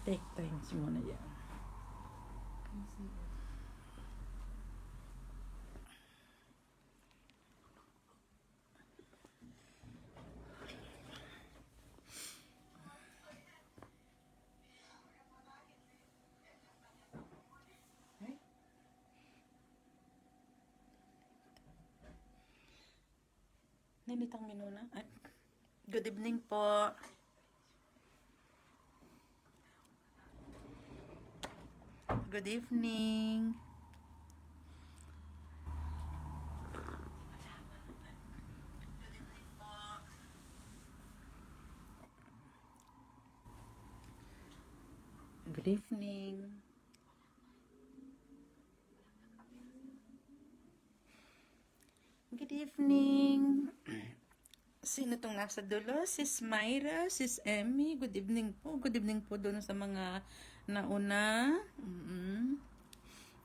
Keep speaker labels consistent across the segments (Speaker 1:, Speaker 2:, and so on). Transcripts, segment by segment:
Speaker 1: Take times muna yan. Nilitang minuna. Ay, good evening po. Good evening. Good evening. Good evening. Sino tong nasa dulo? Sis Myra, Sis Emmy. Good evening po. Good evening po doon sa mga nauna.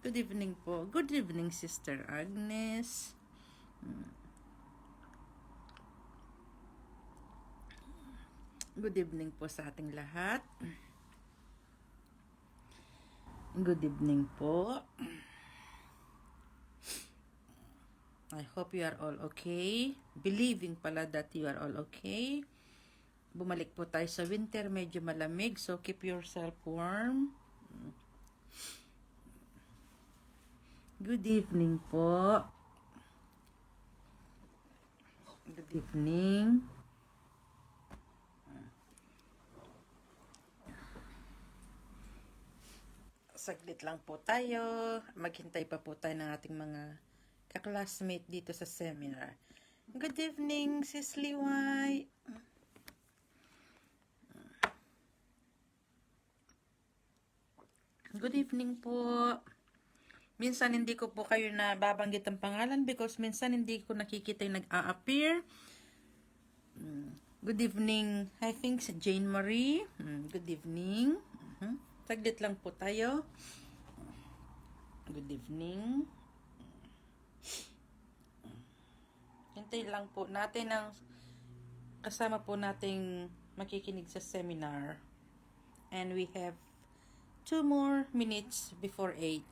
Speaker 1: Good evening po. Good evening, Sister Agnes. Good evening po sa ating lahat. Good evening po. I hope you are all okay. Believing pala that you are all okay. Bumalik po tayo sa winter, medyo malamig, so keep yourself warm. Good evening po. Good evening. Saglit lang po tayo. Maghintay pa po tayo ng ating mga kaklasmate dito sa seminar. Good evening, Sis Liway. Good evening po. Minsan hindi ko po kayo na babanggit ang pangalan because minsan hindi ko nakikita yung nag-a-appear. Good evening, I think si Jane Marie. Good evening. Saglit lang po tayo. Good evening. Hintay lang po natin ang kasama po nating makikinig sa seminar. And we have 2 more minutes before 8.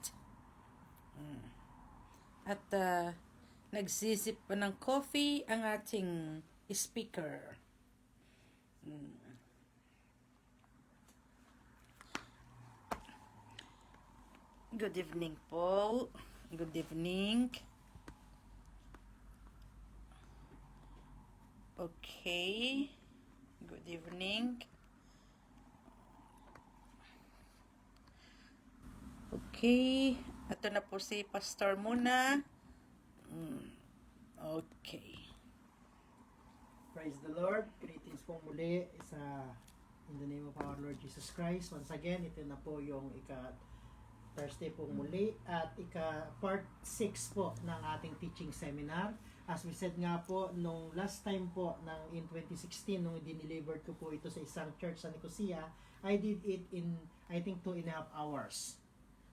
Speaker 1: At nagsisip pa ng coffee ang ating speaker. Good evening po. Good evening. Okay. Good evening. Okay. Ito na po si Pastor muna. Okay.
Speaker 2: Praise the Lord. Greetings po muli in the name of our Lord Jesus Christ. Once again, ito na po yung Thursday po muli at part 6 po ng ating teaching seminar. As we said nga po, nung last time po in 2016, nung dinelivered ko po ito sa isang church sa Nicosia, I did it in, I think, 2.5 hours.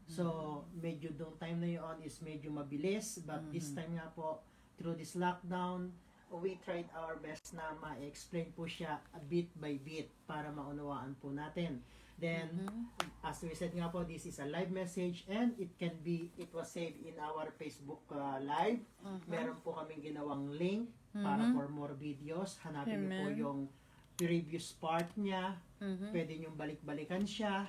Speaker 2: So, medyo yung time na yun is medyo mabilis, but this time nga po, through this lockdown, we tried our best na ma-explain po siya bit by bit para maunawaan po natin. Then, as we said nga po, this is a live message and it was saved in our Facebook live. Meron po kaming ginawang link para for more videos. Hanapin niyo po yung previous part niya. Pwede niyong balik-balikan siya.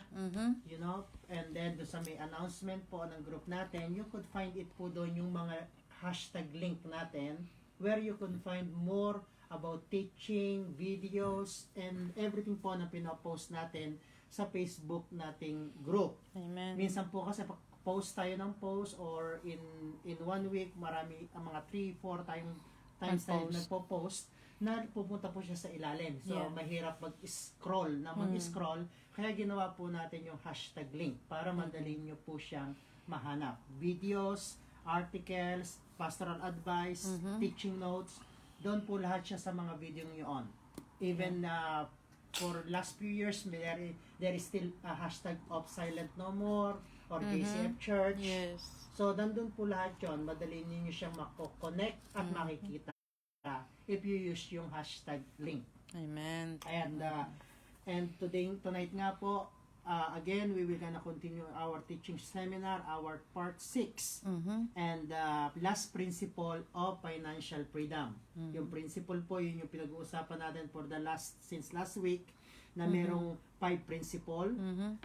Speaker 2: You know, and then doon sa may announcement po ng group natin, you could find it po doon yung mga hashtag link natin where you can find more about teaching, videos, and everything po na pinapost natin sa Facebook nating group.
Speaker 1: Amen.
Speaker 2: Minsan po kasi post tayo ng post or in 1 week, marami, mga 3-4 times tayo nagpo-post na pupunta po siya sa ilalim. So, mahirap mag-scroll mag-scroll. Kaya ginawa po natin yung hashtag link para madali nyo po siyang mahanap. Videos, articles, pastoral advice, teaching notes, doon po lahat siya sa mga video nyo. Even for last few years, there is still a hashtag of Silent No More or JCF Church.
Speaker 1: Yes.
Speaker 2: So, dandun po lahat yun. Madali niyo siyang mako-connect at makikita if you use yung hashtag link.
Speaker 1: Amen.
Speaker 2: And tonight nga po, again, we will gonna continue our teaching seminar, our part 6. And last principle of financial freedom. Yung principle po, yun yung pinag-uusapan natin since last week, na merong 5 principle.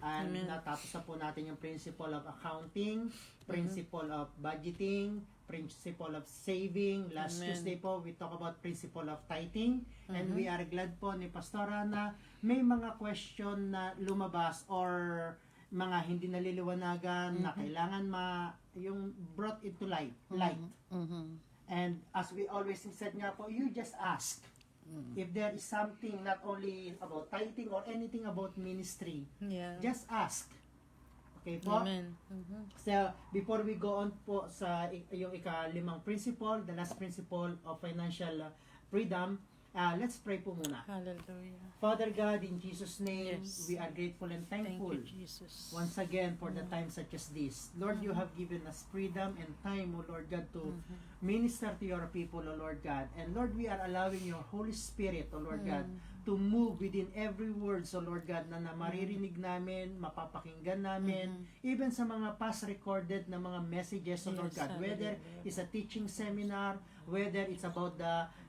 Speaker 2: And natapos na po natin yung principle of accounting, principle of budgeting, principle of saving. Last Tuesday po, we talk about principle of tithing. And we are glad po ni Pastora na may mga question na lumabas or mga hindi naliliwanagan na kailangan yung brought into light. And as we always said nga po, you just ask. If there is something not only about tithing or anything about ministry, just ask. Okay po?
Speaker 1: Amen.
Speaker 2: So, before we go on po sa yung ika-5 principle, the last principle of financial freedom, let's pray po muna.
Speaker 1: Hallelujah.
Speaker 2: Father God, in Jesus' name,
Speaker 1: Yes.
Speaker 2: we are grateful and
Speaker 1: Thank
Speaker 2: thankful
Speaker 1: you, Jesus.
Speaker 2: once again for the time such as this. Lord, you have given us freedom and time, O Lord God, to minister to your people, O Lord God. And Lord, we are allowing your Holy Spirit, O Lord God, to move within every word, so Lord God, na maririnig namin, mapapakinggan namin, even sa mga past recorded na mga messages, so Lord
Speaker 1: Yes,
Speaker 2: God, whether
Speaker 1: hallelujah.
Speaker 2: it's a teaching seminar, whether it's about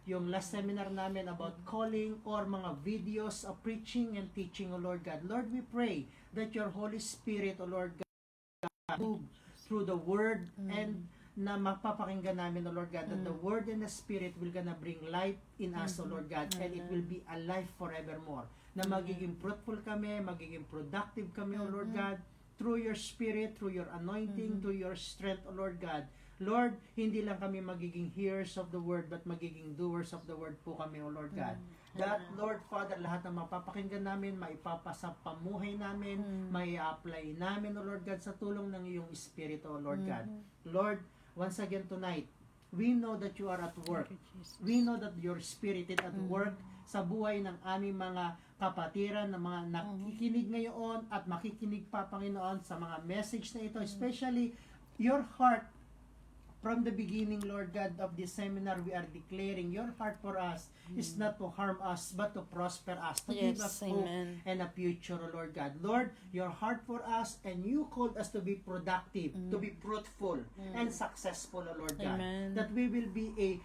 Speaker 2: yung last seminar namin about calling, or mga videos of preaching and teaching, O Lord God. Lord, we pray that your Holy Spirit, O Lord God, move through the word and na mapapakinggan namin, O Lord God, that the Word and the Spirit will gonna bring life in us, O Lord God, and it will be alive forevermore. Na magiging fruitful kami, magiging productive kami, O Lord God, through your Spirit, through your anointing, through your strength, O Lord God. Lord, hindi lang kami magiging hearers of the Word, but magiging doers of the Word po kami, O Lord God. That, Lord Father, lahat ng mapapakinggan namin, maipapasa pamuhay namin, mai-apply namin, O Lord God, sa tulong ng iyong Espiritu, O Lord God. Lord, once again tonight, we know that you are at work.
Speaker 1: Thank you, Jesus.
Speaker 2: We know that your Spirit is at work sa buhay ng aming mga kapatiran, na mga nakikinig ngayon at makikinig pa, Panginoon, sa mga message na ito, especially your heart. From the beginning, Lord God, of this seminar, we are declaring your heart for us is not to harm us, but to prosper us, to give us
Speaker 1: Yes,
Speaker 2: hope
Speaker 1: amen.
Speaker 2: and a future, O Lord God. Lord, your heart for us, and you called us to be productive, to be fruitful, and successful, O Lord God.
Speaker 1: Amen.
Speaker 2: That we will be a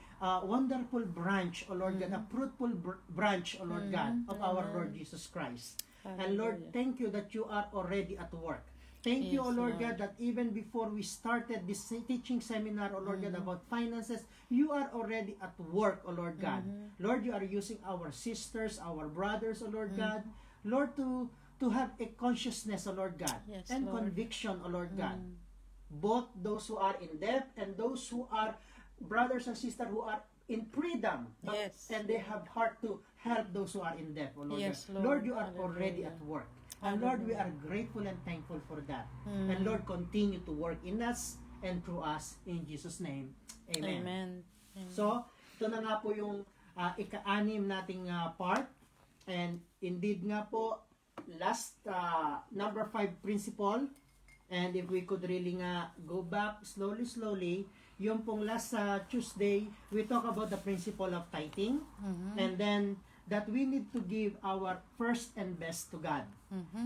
Speaker 2: wonderful branch, O Lord God, a fruitful branch, O Lord God, of our Lord Jesus Christ. And Lord,
Speaker 1: Hallelujah.
Speaker 2: thank you that you are already at work. Thank you, O
Speaker 1: Yes,
Speaker 2: Lord
Speaker 1: Lord.
Speaker 2: God, that even before we started this teaching seminar, O Lord God, about finances, you are already at work, O Lord God. Lord, you are using our sisters, our brothers, O Lord God, Lord, to have a consciousness, O Lord God,
Speaker 1: Yes,
Speaker 2: and
Speaker 1: Lord.
Speaker 2: conviction, O Lord God. Both those who are in debt and those who are brothers and sisters who are in freedom,
Speaker 1: Yes.
Speaker 2: and they have heart to help those who are in debt, O Lord
Speaker 1: Yes,
Speaker 2: God.
Speaker 1: Lord.
Speaker 2: Lord, you are already
Speaker 1: Hallelujah.
Speaker 2: at work. And Lord, we are grateful and thankful for that. And Lord, continue to work in us and through us in Jesus' name. Amen.
Speaker 1: Amen.
Speaker 2: So, ito na nga po yung ika-anim nating part. And indeed nga po, last number 5 principle. And if we could really nga go back slowly, yung pong last Tuesday, we talk about the principle of tithing. And then, that we need to give our first and best to God.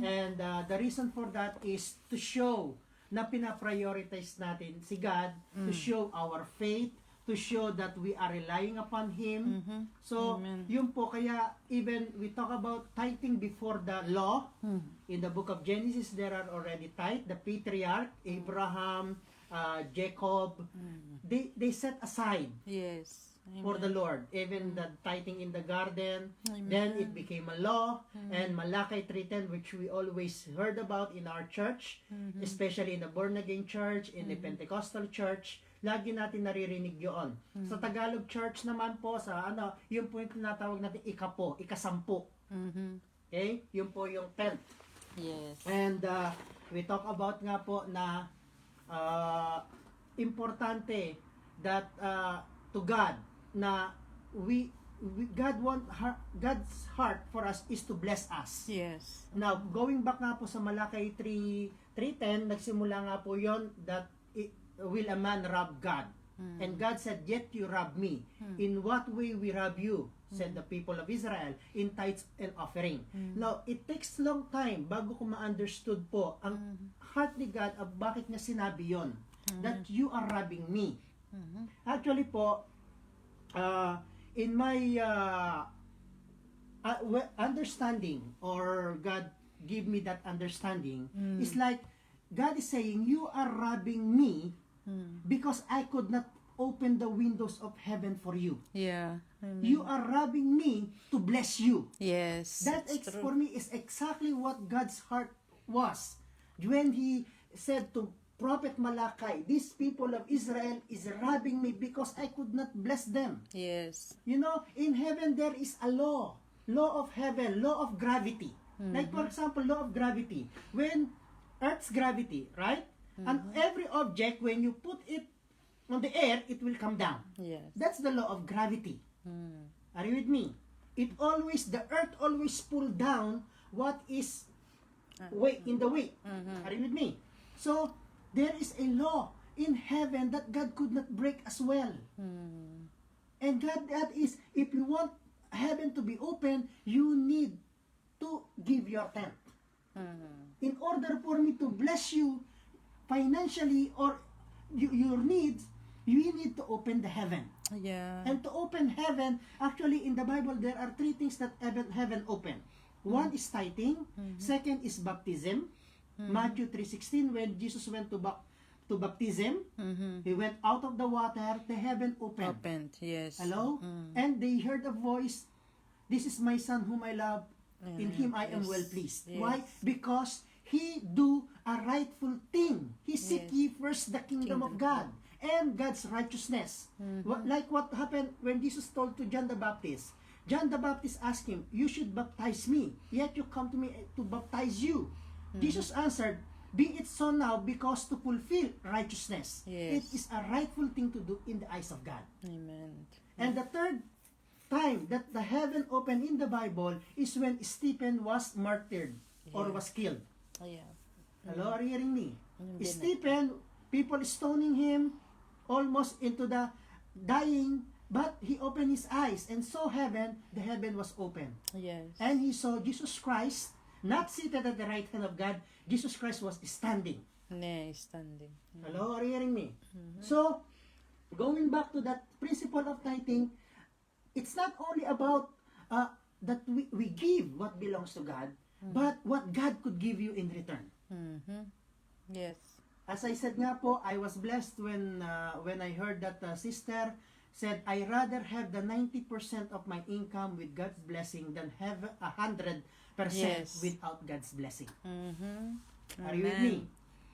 Speaker 2: And the reason for that is to show na pinaprioritize natin si God, to show our faith, to show that we are relying upon Him. So,
Speaker 1: Amen.
Speaker 2: yun po, kaya even we talk about tithing before the law. In the book of Genesis, there are already tithe. The patriarch, Abraham, Jacob, they set aside
Speaker 1: Yes.
Speaker 2: for the Lord. Even the tithing in the garden, then it became a law, and Malachi 3:10, which we always heard about in our church, especially in the born-again church, in the Pentecostal church, lagi natin naririnig yun. Sa Tagalog church naman po, sa yung po yung tinatawag natin ikasampu. Okay? Yun po yung 10th.
Speaker 1: Yes.
Speaker 2: And we talk about nga po na importante that to God na God's heart for us is to bless us.
Speaker 1: Yes.
Speaker 2: Now, going back nga po sa Malakay 3:10, nagsimula nga po yon that will a man rob God. And God said, yet you rob me. In what way we rob you? Said the people of Israel, in tithes and offering. Now, it takes long time bago ko ma-understood po ang heart ni God of bakit niya sinabi yon, that you are robbing me. Actually po, in my understanding, or God give me that understanding, is like God is saying, you are robbing me because I could not open the windows of heaven for you.
Speaker 1: Yeah. Amen.
Speaker 2: You are robbing me to bless you.
Speaker 1: Yes.
Speaker 2: That
Speaker 1: it's true.
Speaker 2: for me is exactly what God's heart was when He said to Prophet Malachi, these people of Israel is robbing me because I could not bless them.
Speaker 1: Yes.
Speaker 2: You know, in heaven there is a law of heaven, law of gravity. Like for example, law of gravity. When Earth's gravity, right? And every object, when you put it on the air, it will come down.
Speaker 1: Yes.
Speaker 2: That's the law of gravity. Are you with me? The earth always pull down what is weight in the weight. Are you with me? So, there is a law in heaven that God could not break as well. And that is, if you want heaven to be open, you need to give your tenth. In order for me to bless you financially or your needs, you need to open the heaven.
Speaker 1: Yeah.
Speaker 2: And to open heaven, actually in the Bible, there are three things that heaven open. One is tithing. Second is baptism. Matthew 3:16, when Jesus went to baptism, He went out of the water, the heaven opened.
Speaker 1: Opened. Yes.
Speaker 2: Hello? And they heard a voice, this is my son whom I love, in him I am
Speaker 1: Yes.
Speaker 2: well pleased.
Speaker 1: Yes.
Speaker 2: Why? Because he do a rightful thing. He seek
Speaker 1: Yes.
Speaker 2: ye first the kingdom of God and God's righteousness. Like what happened when Jesus told to John the Baptist. John the Baptist asked him, you should baptize me, yet you come to me to baptize you. Jesus answered, be it so now, because to fulfill righteousness,
Speaker 1: Yes.
Speaker 2: it is a rightful thing to do in the eyes of God.
Speaker 1: Amen.
Speaker 2: And the third time that the heaven opened in the Bible is when Stephen was martyred or
Speaker 1: Yeah.
Speaker 2: was killed.
Speaker 1: Yeah.
Speaker 2: Hello, are you hearing me?
Speaker 1: Hindi na.
Speaker 2: Stephen, people stoning him almost into the dying, but he opened his eyes and saw heaven, the heaven was open.
Speaker 1: Yes.
Speaker 2: And he saw Jesus Christ, not seated at the right hand of God, Jesus Christ was standing.
Speaker 1: Standing.
Speaker 2: Hello, are you hearing me? So, going back to that principle of tithing, it's not only about that we give what belongs to God, but what God could give you in return.
Speaker 1: Yes.
Speaker 2: As I said nga po, I was blessed when I heard that sister said, I rather have the 90% of my income with God's blessing than have 100%
Speaker 1: Yes.
Speaker 2: without God's blessing. Are
Speaker 1: Amen.
Speaker 2: you with me?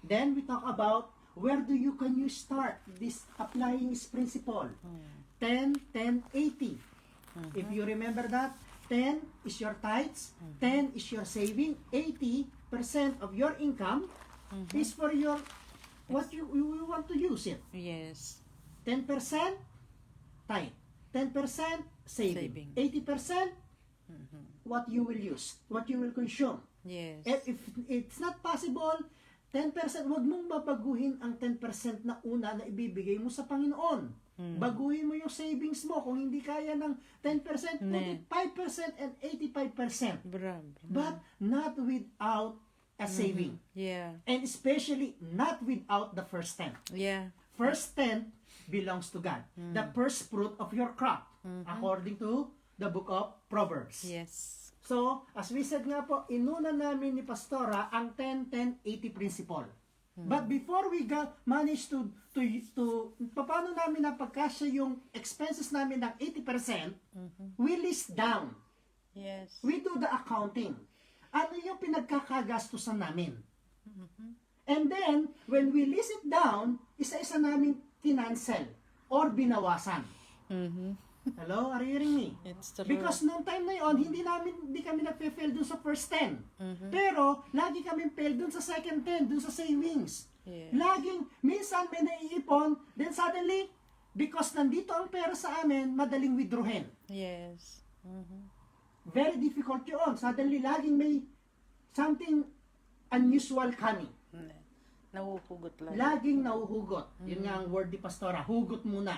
Speaker 2: Then we talk about where can you start this applying this principle? 10, 10, 80. If you remember that, 10 is your tithes, 10 is your saving, 80% of your income is for your what you want to use it.
Speaker 1: Yes.
Speaker 2: 10% tithe, 10% saving. 80% what you will use, what you will consume.
Speaker 1: Yes.
Speaker 2: If it's not possible, 10%, wag mong babaguhin ang 10% na una na ibibigay mo sa Panginoon. Baguhin mo yung savings mo. Kung hindi kaya ng 10%, put it 5% and 85%. But not without a saving.
Speaker 1: Yeah.
Speaker 2: And especially not without the first 10.
Speaker 1: Yeah.
Speaker 2: First 10 belongs to God. The first fruit of your crop. According to the book of Proverbs.
Speaker 1: Yes.
Speaker 2: So, as we said nga po, inuna namin ni Pastora ang 10-10-80 principle. But before we manage to paano namin napagkasya yung expenses namin ng 80%, we list down.
Speaker 1: Yes.
Speaker 2: We do the accounting. Ano yung pinagkakagastusan namin? And then, when we list it down, isa-isa namin tinansel or binawasan. Hello, are you hearing me?
Speaker 1: It's true.
Speaker 2: Because noong time na yon, hindi kami nagpe-fail dun sa first 10. Pero, lagi kami fail dun sa second 10, dun sa savings.
Speaker 1: Yeah.
Speaker 2: Laging, minsan may naiipon, then suddenly, because nandito ang pera sa amin, madaling withdrawin.
Speaker 1: Yes.
Speaker 2: Very difficult yun. Suddenly, laging may something unusual coming.
Speaker 1: Nahuhugot lang.
Speaker 2: Laging nahuhugot. Yun nga ang word ni Pastora, hugot muna.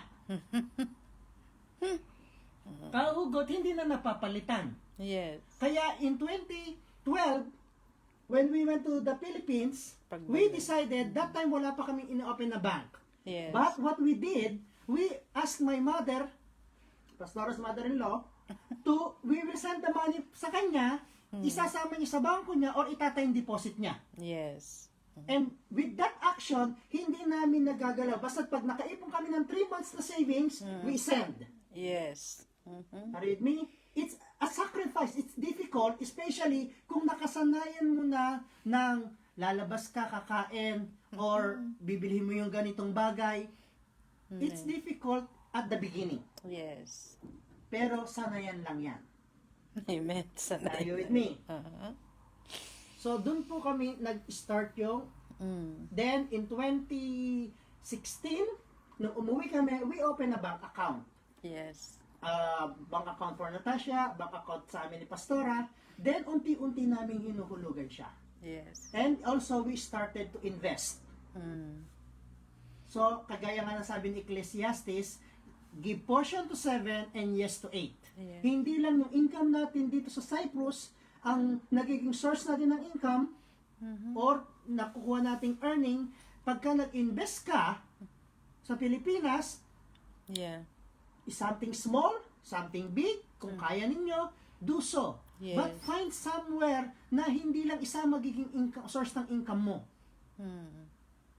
Speaker 2: Kahugot, hindi na napapalitan.
Speaker 1: Yes.
Speaker 2: Kaya in 2012, when we went to the Philippines, we decided, that time wala pa kami in-open na bank.
Speaker 1: Yes.
Speaker 2: But what we did, we asked my mother, Pastor's mother-in-law, we will send the money sa kanya, isasama niya sa bangko niya or itatay yung deposit niya.
Speaker 1: Yes.
Speaker 2: And with that action, hindi namin nagagalaw. Basta pag nakaipon kami ng 3 months na savings, we send.
Speaker 1: Yes. Mhm.
Speaker 2: Are you with me? It's a sacrifice. It's difficult, especially kung nakasanayan mo na ng lalabas ka, kakain, or bibili mo yung ganitong bagay. It's difficult at the beginning.
Speaker 1: Yes.
Speaker 2: Pero sanayan lang yan.
Speaker 1: Amen. Sana.
Speaker 2: Are you with me?
Speaker 1: Uh-huh.
Speaker 2: So, dun po kami nag-start yung. Then, in 2016, nung umuwi kami, we open a bank account.
Speaker 1: Yes.
Speaker 2: Bank account for Natasha, bank account sa amin ni Pastora. Then, unti-unti namin hinuhulugan siya.
Speaker 1: Yes.
Speaker 2: And also, we started to invest. So, kagaya nga nasabi ni Ecclesiastes, give portion to 7 and yes to 8.
Speaker 1: Yeah.
Speaker 2: Hindi lang yung income natin dito sa Cyprus ang nagiging source natin ng income or nakukuha nating earning. Pagka nag-invest ka sa Pilipinas,
Speaker 1: Yeah.
Speaker 2: something small, something big, kung kaya ninyo, do so.
Speaker 1: Yes.
Speaker 2: But find somewhere na hindi lang isa magiging source ng income mo.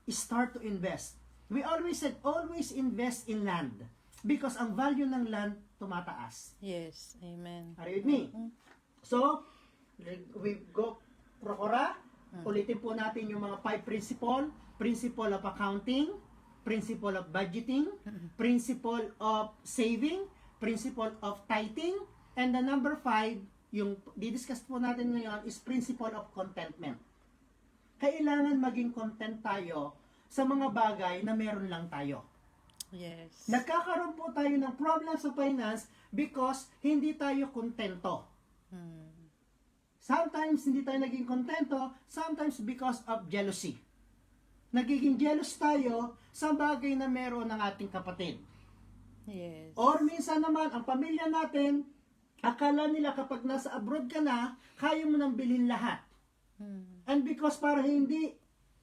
Speaker 2: Start to invest. We always said, always invest in land. Because ang value ng land tumataas.
Speaker 1: Yes. Amen.
Speaker 2: Are you with me? So, we go Procora. Ulitin po natin yung mga 5 principle. Principle of accounting, principle of budgeting, principle of saving, principle of tithing, and the number 5, yung didiscuss po natin ngayon, is principle of contentment. Kailangan maging content tayo sa mga bagay na meron lang tayo.
Speaker 1: Yes.
Speaker 2: Nagkakaroon po tayo ng problem sa finance because hindi tayo kontento. Sometimes hindi tayo naging kontento, sometimes because of jealousy. Nagiging jealous tayo sa bagay na meron ng ating kapatid.
Speaker 1: Yes.
Speaker 2: Or minsan naman, ang pamilya natin, akala nila kapag nasa abroad ka na, kaya mo nang bilhin lahat. And because para hindi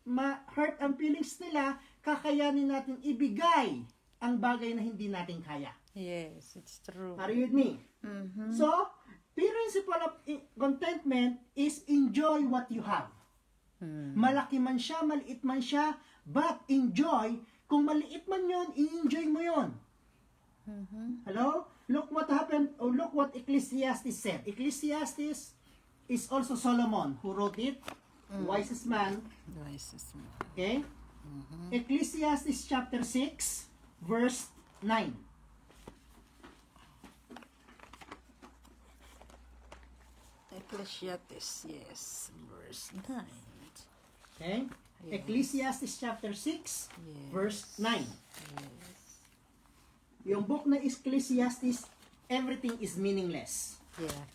Speaker 2: ma-hurt ang feelings nila, kakayanin natin ibigay ang bagay na hindi natin kaya.
Speaker 1: Yes, it's true.
Speaker 2: Are you with me? So, principle of contentment is enjoy what you have. Malaki man siya, maliit man siya, but enjoy. Kung maliit man yon, i-enjoy mo yon. Hello? Look what happened, or look what Ecclesiastes said. Ecclesiastes is also Solomon who wrote it, wisest man.
Speaker 1: Wisest man.
Speaker 2: Okay? Ecclesiastes chapter 6, verse 9.
Speaker 1: Ecclesiastes, yes, verse 9.
Speaker 2: Okay?
Speaker 1: Yes.
Speaker 2: Ecclesiastes chapter 6,
Speaker 1: Yes.
Speaker 2: verse 9.
Speaker 1: Yes.
Speaker 2: Yung book na Ecclesiastes, everything is meaningless.
Speaker 1: Yeah.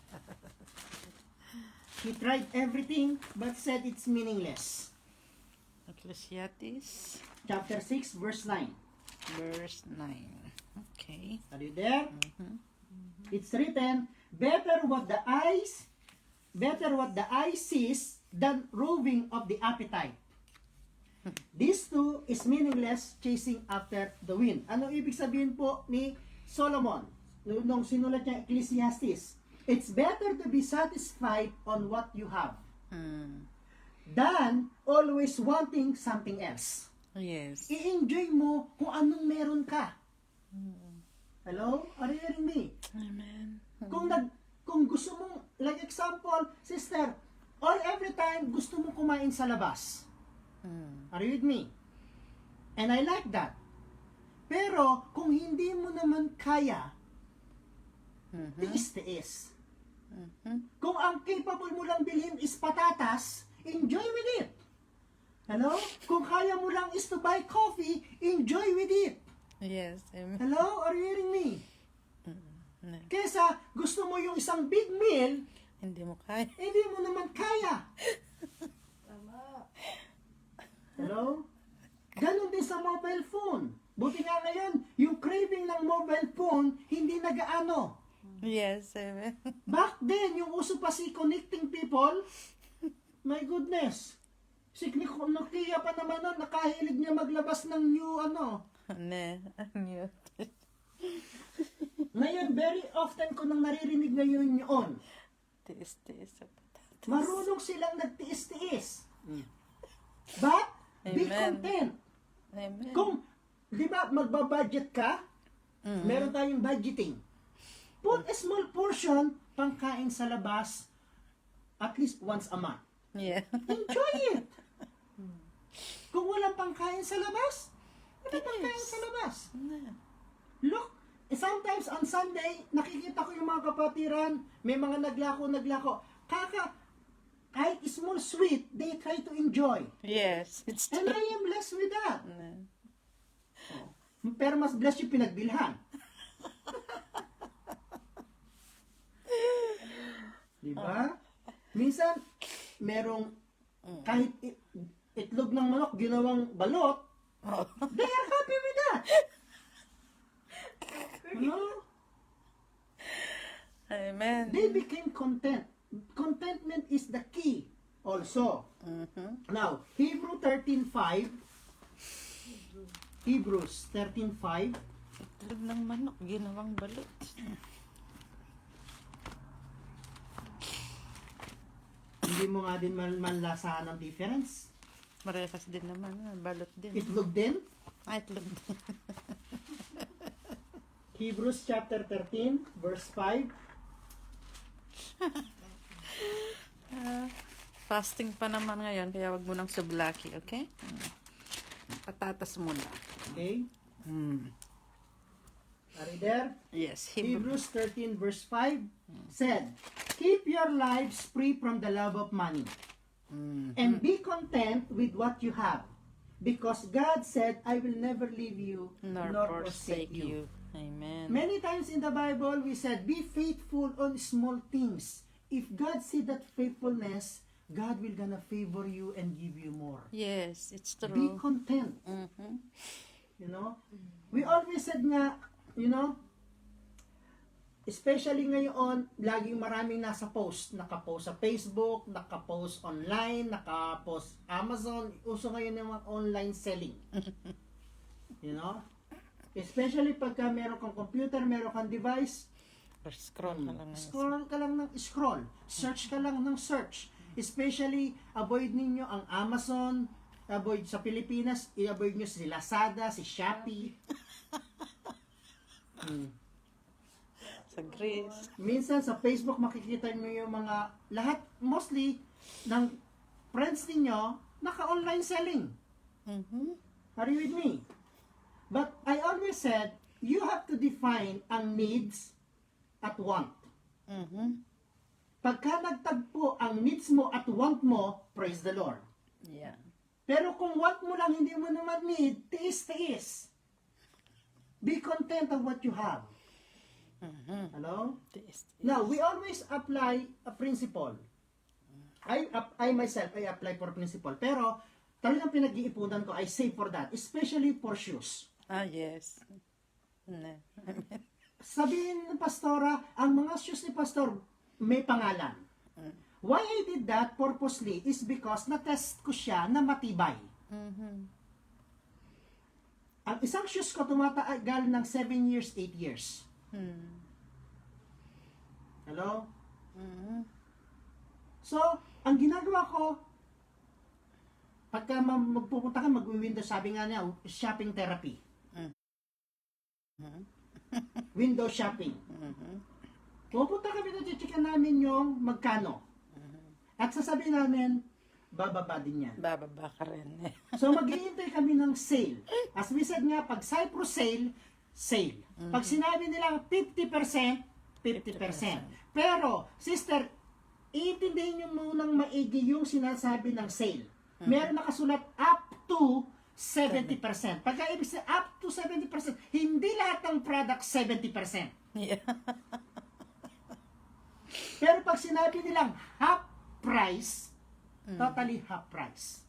Speaker 2: He tried everything, but said it's meaningless.
Speaker 1: Ecclesiastes,
Speaker 2: Chapter 6, verse 9.
Speaker 1: verse 9. Okay.
Speaker 2: Are you there? It's written, better what the eye sees than roving of the appetite. This too is meaningless, chasing after the wind. Ano ibig sabihin po ni Solomon nung sinulat niya Ecclesiastes? It's better to be satisfied on what you have than always wanting something else.
Speaker 1: Yes.
Speaker 2: I-enjoy mo kung anong meron ka. Hello? Are you hearing me?
Speaker 1: Amen.
Speaker 2: Kung gusto mong, like example, sister, or every time gusto mo kumain sa labas. Are you with me? And I like that. Pero, kung hindi mo naman kaya, tiis-tiis. Kung ang capable mo lang bilhin is patatas, enjoy with it. Hello? Kung kaya mo lang is to buy coffee, enjoy with it.
Speaker 1: Yes. Amen.
Speaker 2: Hello? Are you hearing me?
Speaker 1: No.
Speaker 2: Kesa, gusto mo yung isang big meal,
Speaker 1: Hindi mo kaya.
Speaker 2: hindi mo naman kaya. Hello? Ganon din sa mobile phone. Buti nga ngayon, yung craving ng mobile phone, hindi nagaano.
Speaker 1: Yes, amen.
Speaker 2: Back then, yung uso pa si connecting people, my goodness. Si Nokia pa naman nun, nakahilig niya maglabas ng new
Speaker 1: Ano?
Speaker 2: Ngayon, very often ko nang naririnig ngayon yun.
Speaker 1: Tiis-tiis sa patatas.
Speaker 2: Marunong silang nagtiis-tiis. But, be
Speaker 1: Amen.
Speaker 2: content.
Speaker 1: Amen.
Speaker 2: Kung, di ba, magbabudget ka, meron tayong budgeting. Put a small portion pangkain sa labas at least once a month.
Speaker 1: Yeah.
Speaker 2: Enjoy it! Kung walang pangkain sa labas, wala pangkain sa labas. Look, sometimes on Sunday, nakikita ko yung mga kapatiran, may mga naglako. Kahit small sweet, they try to enjoy.
Speaker 1: Yes, it's
Speaker 2: And
Speaker 1: true.
Speaker 2: I am blessed with that.
Speaker 1: No.
Speaker 2: Pero mas blessed yung pinagbilhan. Diba? Minsan, merong kahit itlog ng manok ginawang balot,
Speaker 1: Oh.
Speaker 2: they are happy with that. No?
Speaker 1: Amen.
Speaker 2: They became content. Contentment is the key also. Now, Hebrews 13:5.
Speaker 1: Itlog ng manok, ginawang balot.
Speaker 2: Hindi mo nga din manlasahan ng difference.
Speaker 1: Marehas din naman, balot din.
Speaker 2: Itlog din.
Speaker 1: Itlog din.
Speaker 2: Hebrews chapter 13, verse 5.
Speaker 1: Fasting pa naman ngayon, kaya wag mo nang sublaki, okay? Patatas muna.
Speaker 2: Okay? Are you there?
Speaker 1: Yes, Hebrew.
Speaker 2: Hebrews 13, verse 5 said, keep your lives free from the love of money and be content with what you have. Because God said, I will never leave you
Speaker 1: Nor
Speaker 2: nor
Speaker 1: forsake you. Amen.
Speaker 2: Many times in the Bible, we said, be faithful on small things. If God see that faithfulness, God will gonna favor you and give you more.
Speaker 1: Yes, it's
Speaker 2: Be
Speaker 1: true.
Speaker 2: content.
Speaker 1: Mhm.
Speaker 2: You know? We always said nga, you know, especially ngayon, laging maraming nasa post. Nakapost sa Facebook, nakapost online, nakapost Amazon. Uso ngayon yung mga online selling. You know? Especially pagka meron kang computer, meron kang device,
Speaker 1: Or scroll ka lang.
Speaker 2: scroll ka lang ng scroll. Search ka lang ng search. Especially, avoid ninyo ang Amazon, avoid sa Pilipinas, i-avoid nyo si Lazada, si Shopee.
Speaker 1: Sa Greece.
Speaker 2: Minsan sa Facebook makikita nyo yung mga, lahat, mostly, ng friends ninyo, naka-online selling.
Speaker 1: Mhm.
Speaker 2: Are you with me? But I always said, you have to define ang needs at want.
Speaker 1: Mhm.
Speaker 2: Pagka nagtagpo ang needs mo at want mo, praise the Lord.
Speaker 1: Yeah.
Speaker 2: Pero kung want mo lang, hindi mo naman need, tiis-tiis. Be content of what you have. Hello?
Speaker 1: Taste.
Speaker 2: Now, we always apply a principle. I myself, I apply for principle. Pero, talagang pinag-iipunan ko, I save for that. Especially for shoes.
Speaker 1: Ah, yes. No.
Speaker 2: Sabihin ng pastora, ang mga shoes ni pastor may pangalan. Why I did that purposely is because na-test ko siya na matibay.
Speaker 1: Mhm.
Speaker 2: Ang isang shoes ko tumatagal ng 7 years, 8 years. Hello?
Speaker 1: Mhm.
Speaker 2: So, ang ginagawa ko, pagka magpupunta ka, mag-window, sabi nga niya, shopping therapy. Window shopping. Pupunta kami na chichikan namin yung magkano. At sasabihin namin, bababa din yan.
Speaker 1: Bababa ka rin.
Speaker 2: So, mag-iintay kami ng sale. As we said nga, pag Cyprus sale, sale. Pag sinabi nila 50%, 50%. Pero, sister, iintindihin nyo munang maigi yung sinasabi ng sale. Meron nakasulat up to 70%. Pagka ibig sabihin, up to 70%, hindi lahat ng product 70%.
Speaker 1: Yeah.
Speaker 2: Pero pag sinabi nilang half price, totally half price.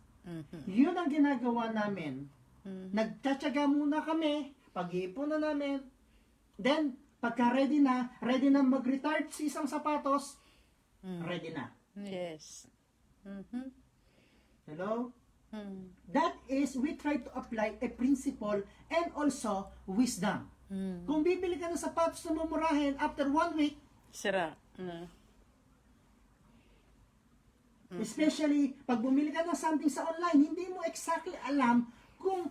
Speaker 2: Yun ang ginagawa namin. Nagtsatsaga muna kami, pag-iipon na namin, then, pagka ready na mag-retire sa isang sapatos, ready na.
Speaker 1: Yes. Mhm.
Speaker 2: Hello?
Speaker 1: Mm.
Speaker 2: That is, we try to apply a principle and also wisdom.
Speaker 1: Mm.
Speaker 2: Kung bibili ka ng sapatos na mumurahin, after 1 week,
Speaker 1: Sira. Mm.
Speaker 2: especially pag bumili ka ng something sa online, hindi mo exactly alam kung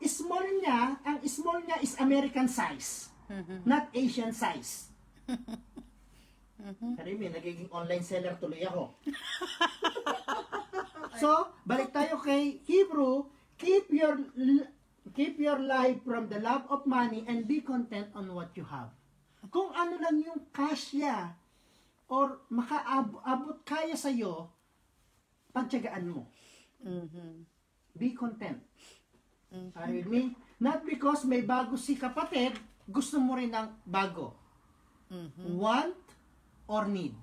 Speaker 2: ang small niya is American size, not Asian size. Karimi, nagiging online seller tuloy ako. So, balik tayo kay Hebrew, keep your life from the love of money and be content on what you have. Kung ano lang yung kasya or makaabot kaya sa'yo, pagtyagaan mo. Be content. Are you with me? Not because may bago si kapatid, gusto mo rin ng bago. Want or need.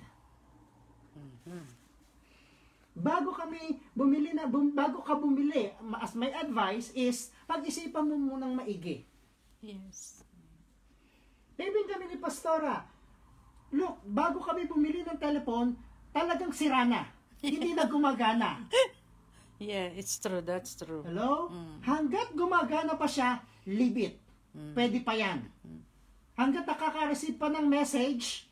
Speaker 2: Bago ka bumili, as my advice is, pag-isipan mo munang maigi.
Speaker 1: Yes.
Speaker 2: Maybe kami ni Pastora, look, bago kami bumili ng telepon, talagang sira na. Hindi na gumagana.
Speaker 1: Yeah, it's true. That's true.
Speaker 2: Hello? Hanggat gumagana pa siya, leave it. Pwede pa yan. Hanggat nakaka-receive pa ng message,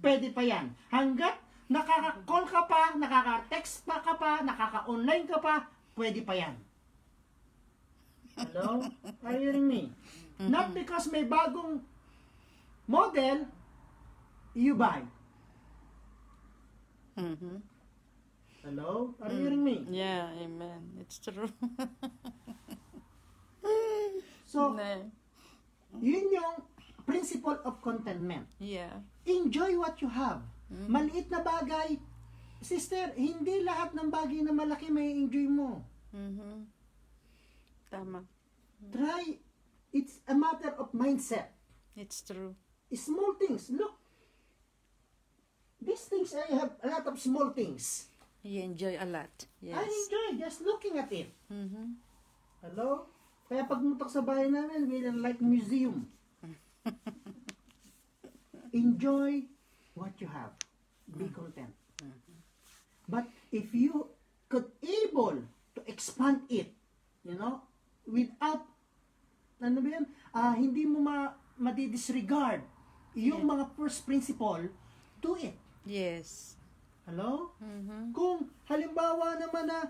Speaker 2: pwede pa yan. Hanggat nakaka-call ka pa, nakaka-text pa ka pa, nakaka-online ka pa, pwede pa yan. Hello? Are you hearing me? Not because may bagong model, you buy. Hello? Are you hearing me?
Speaker 1: Yeah, amen. It's true.
Speaker 2: So,
Speaker 1: No.
Speaker 2: yun yung principle of contentment.
Speaker 1: Yeah.
Speaker 2: Enjoy what you have. Maliit na bagay, sister, hindi lahat ng bagay na malaki may enjoy mo.
Speaker 1: Tama.
Speaker 2: Try, it's a matter of mindset.
Speaker 1: It's true.
Speaker 2: Small things, look. These things, I have a lot of small things.
Speaker 1: You enjoy a lot.
Speaker 2: I
Speaker 1: Yes.
Speaker 2: enjoy just looking at it.
Speaker 1: Mm-hmm.
Speaker 2: Hello? Kaya pagmutok sa bahay namin, we are like museum. Enjoy what you have. Be content. But if you could able to expand it, without, hindi mo madi-disregard yung mga first principle, do it.
Speaker 1: Yes.
Speaker 2: Hello?
Speaker 1: Mm-hmm.
Speaker 2: Kung halimbawa naman na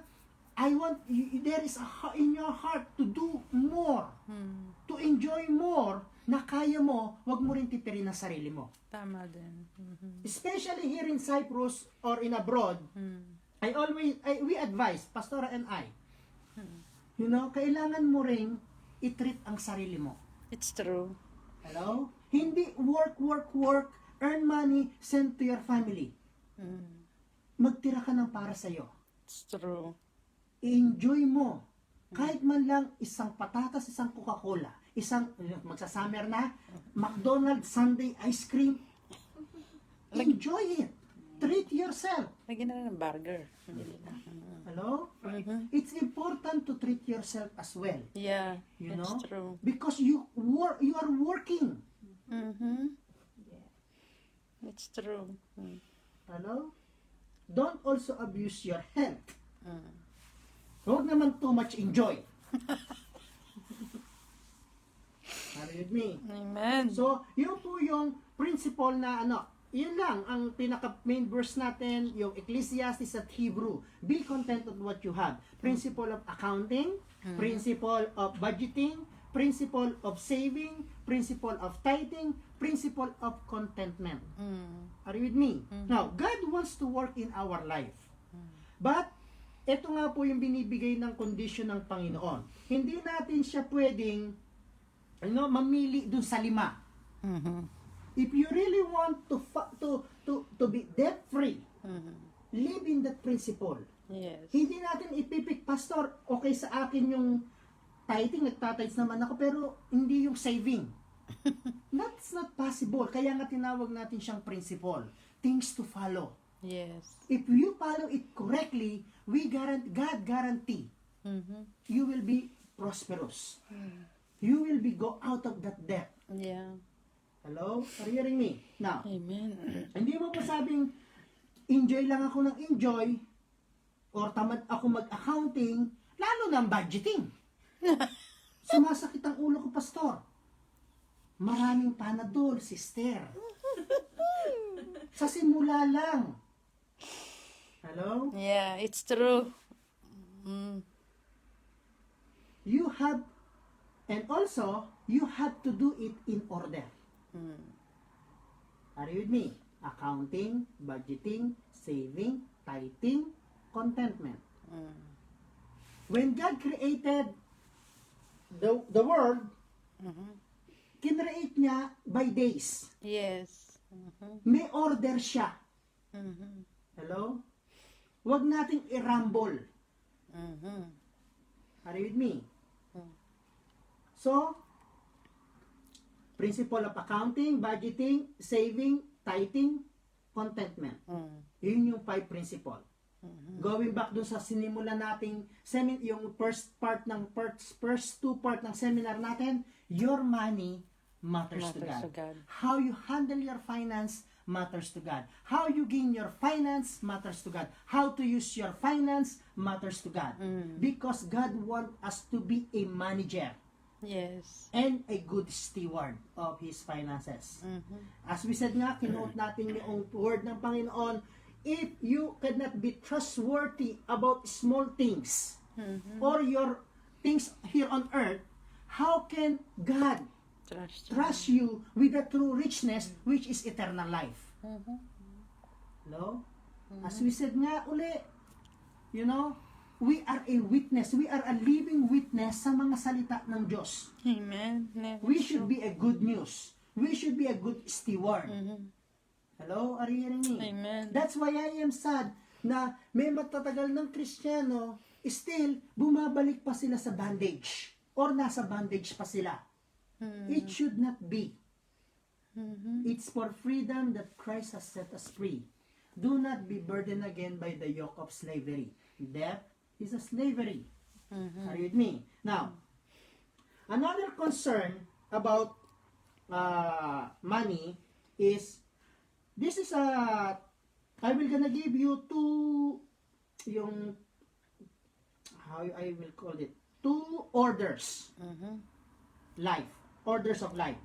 Speaker 2: there is in your heart to do more, to enjoy more, na kaya mo, wag mo rin tipirin ang sarili mo.
Speaker 1: Tama din. Mm-hmm.
Speaker 2: Especially here in Cyprus or in abroad, we advise, Pastora and I, kailangan mo ring i-treat ang sarili mo.
Speaker 1: It's true.
Speaker 2: Hello? Hindi work, earn money, send to your family. Magtira ka ng para sa'yo.
Speaker 1: It's true.
Speaker 2: I-enjoy mo. Kahit man lang isang patatas, isang Coca-Cola, isang, magsa-summer na, McDonald's Sunday ice cream. Enjoy it. Treat yourself.
Speaker 1: Lagyan na ng burger.
Speaker 2: Hello? It's important to treat yourself as well.
Speaker 1: Yeah,
Speaker 2: You
Speaker 1: it's
Speaker 2: know?
Speaker 1: true.
Speaker 2: Because you are working.
Speaker 1: Mm-hmm. It's true.
Speaker 2: Hello? Don't also abuse your health. Huwag naman too much enjoy. Are you with me?
Speaker 1: Amen.
Speaker 2: So, yun po yung principle na yun lang ang pinaka main verse natin, yung Ecclesiastes at Hebrew. Be content with what you have. Principle of accounting, principle of budgeting, principle of saving, principle of tithing, principle of contentment. Are you with me? Now, God wants to work in our life. But, ito nga po yung binibigay ng condition ng Panginoon. Hindi natin siya pwedeng mamili dun sa 5. If you really want to be debt free, live in that principle.
Speaker 1: Yes.
Speaker 2: Hindi natin ipipik, Pastor, okay sa akin yung tithing, nagtatides naman ako, pero hindi yung saving. That's not possible. Kaya nga tinawag natin siyang principle. Things to follow.
Speaker 1: Yes.
Speaker 2: If you follow it correctly, God guarantee
Speaker 1: Mm-hmm.
Speaker 2: you will be prosperous. You will be go out of that debt.
Speaker 1: Yeah.
Speaker 2: Hello? Are you hearing me? Now,
Speaker 1: Amen.
Speaker 2: hindi mo pa sabing enjoy lang ako ng enjoy or tamad ako mag-accounting, lalo ng budgeting. Sumasakit ang ulo ko, pastor. Maraming panadol, sister. Sa simula lang. Hello?
Speaker 1: Yeah, it's true. Mm.
Speaker 2: You have, and also, you have to do it in order.
Speaker 1: Mm.
Speaker 2: Are you with me? Accounting, budgeting, saving, tithing, contentment.
Speaker 1: Mm.
Speaker 2: When God created the world,
Speaker 1: Mm-hmm.
Speaker 2: kinreate niya by days.
Speaker 1: Yes. Mm-hmm.
Speaker 2: May order siya.
Speaker 1: Mm-hmm.
Speaker 2: Hello? Huwag nating i-rumble.
Speaker 1: Mm-hmm.
Speaker 2: Are you with me?
Speaker 1: Mm.
Speaker 2: So, principle of accounting, budgeting, saving, tithing, contentment.
Speaker 1: Mm.
Speaker 2: Yun yung 5 principle.
Speaker 1: Mm-hmm.
Speaker 2: Going back dun sa sinimula nating yung first 2 part ng seminar natin, your money matters to
Speaker 1: Matters
Speaker 2: God.
Speaker 1: to God.
Speaker 2: How you handle your finance matters to God. How you gain your finance matters to God. How to use your finance matters to God.
Speaker 1: Mm.
Speaker 2: Because God wants us to be a manager
Speaker 1: Yes.
Speaker 2: and a good steward of His finances.
Speaker 1: Mm-hmm.
Speaker 2: As we said nga, kinote natin yung word ng Panginoon, if you cannot be trustworthy about small things
Speaker 1: Mm-hmm.
Speaker 2: or your things here on earth, how can God trust you with the true richness which is eternal life?
Speaker 1: Mm-hmm.
Speaker 2: Hello? As we said nga uli, you know, we are a witness. We are a living witness sa mga salita ng Diyos.
Speaker 1: Amen.
Speaker 2: We should be a good news. We should be a good steward.
Speaker 1: Mm-hmm.
Speaker 2: Hello? Are you hearing me?
Speaker 1: Amen.
Speaker 2: That's why I am sad na may matatagal ng Kristiyano, still, bumabalik pa sila sa bondage. Or nasa bondage pa sila. It should not be.
Speaker 1: Mm-hmm.
Speaker 2: It's for freedom that Christ has set us free. Do not be burdened again by the yoke of slavery. Death is a slavery.
Speaker 1: Mm-hmm.
Speaker 2: Are you with me? Now, another concern about money is, this is I will gonna give you how I will call it, 2 orders.
Speaker 1: Mm-hmm.
Speaker 2: Orders of life.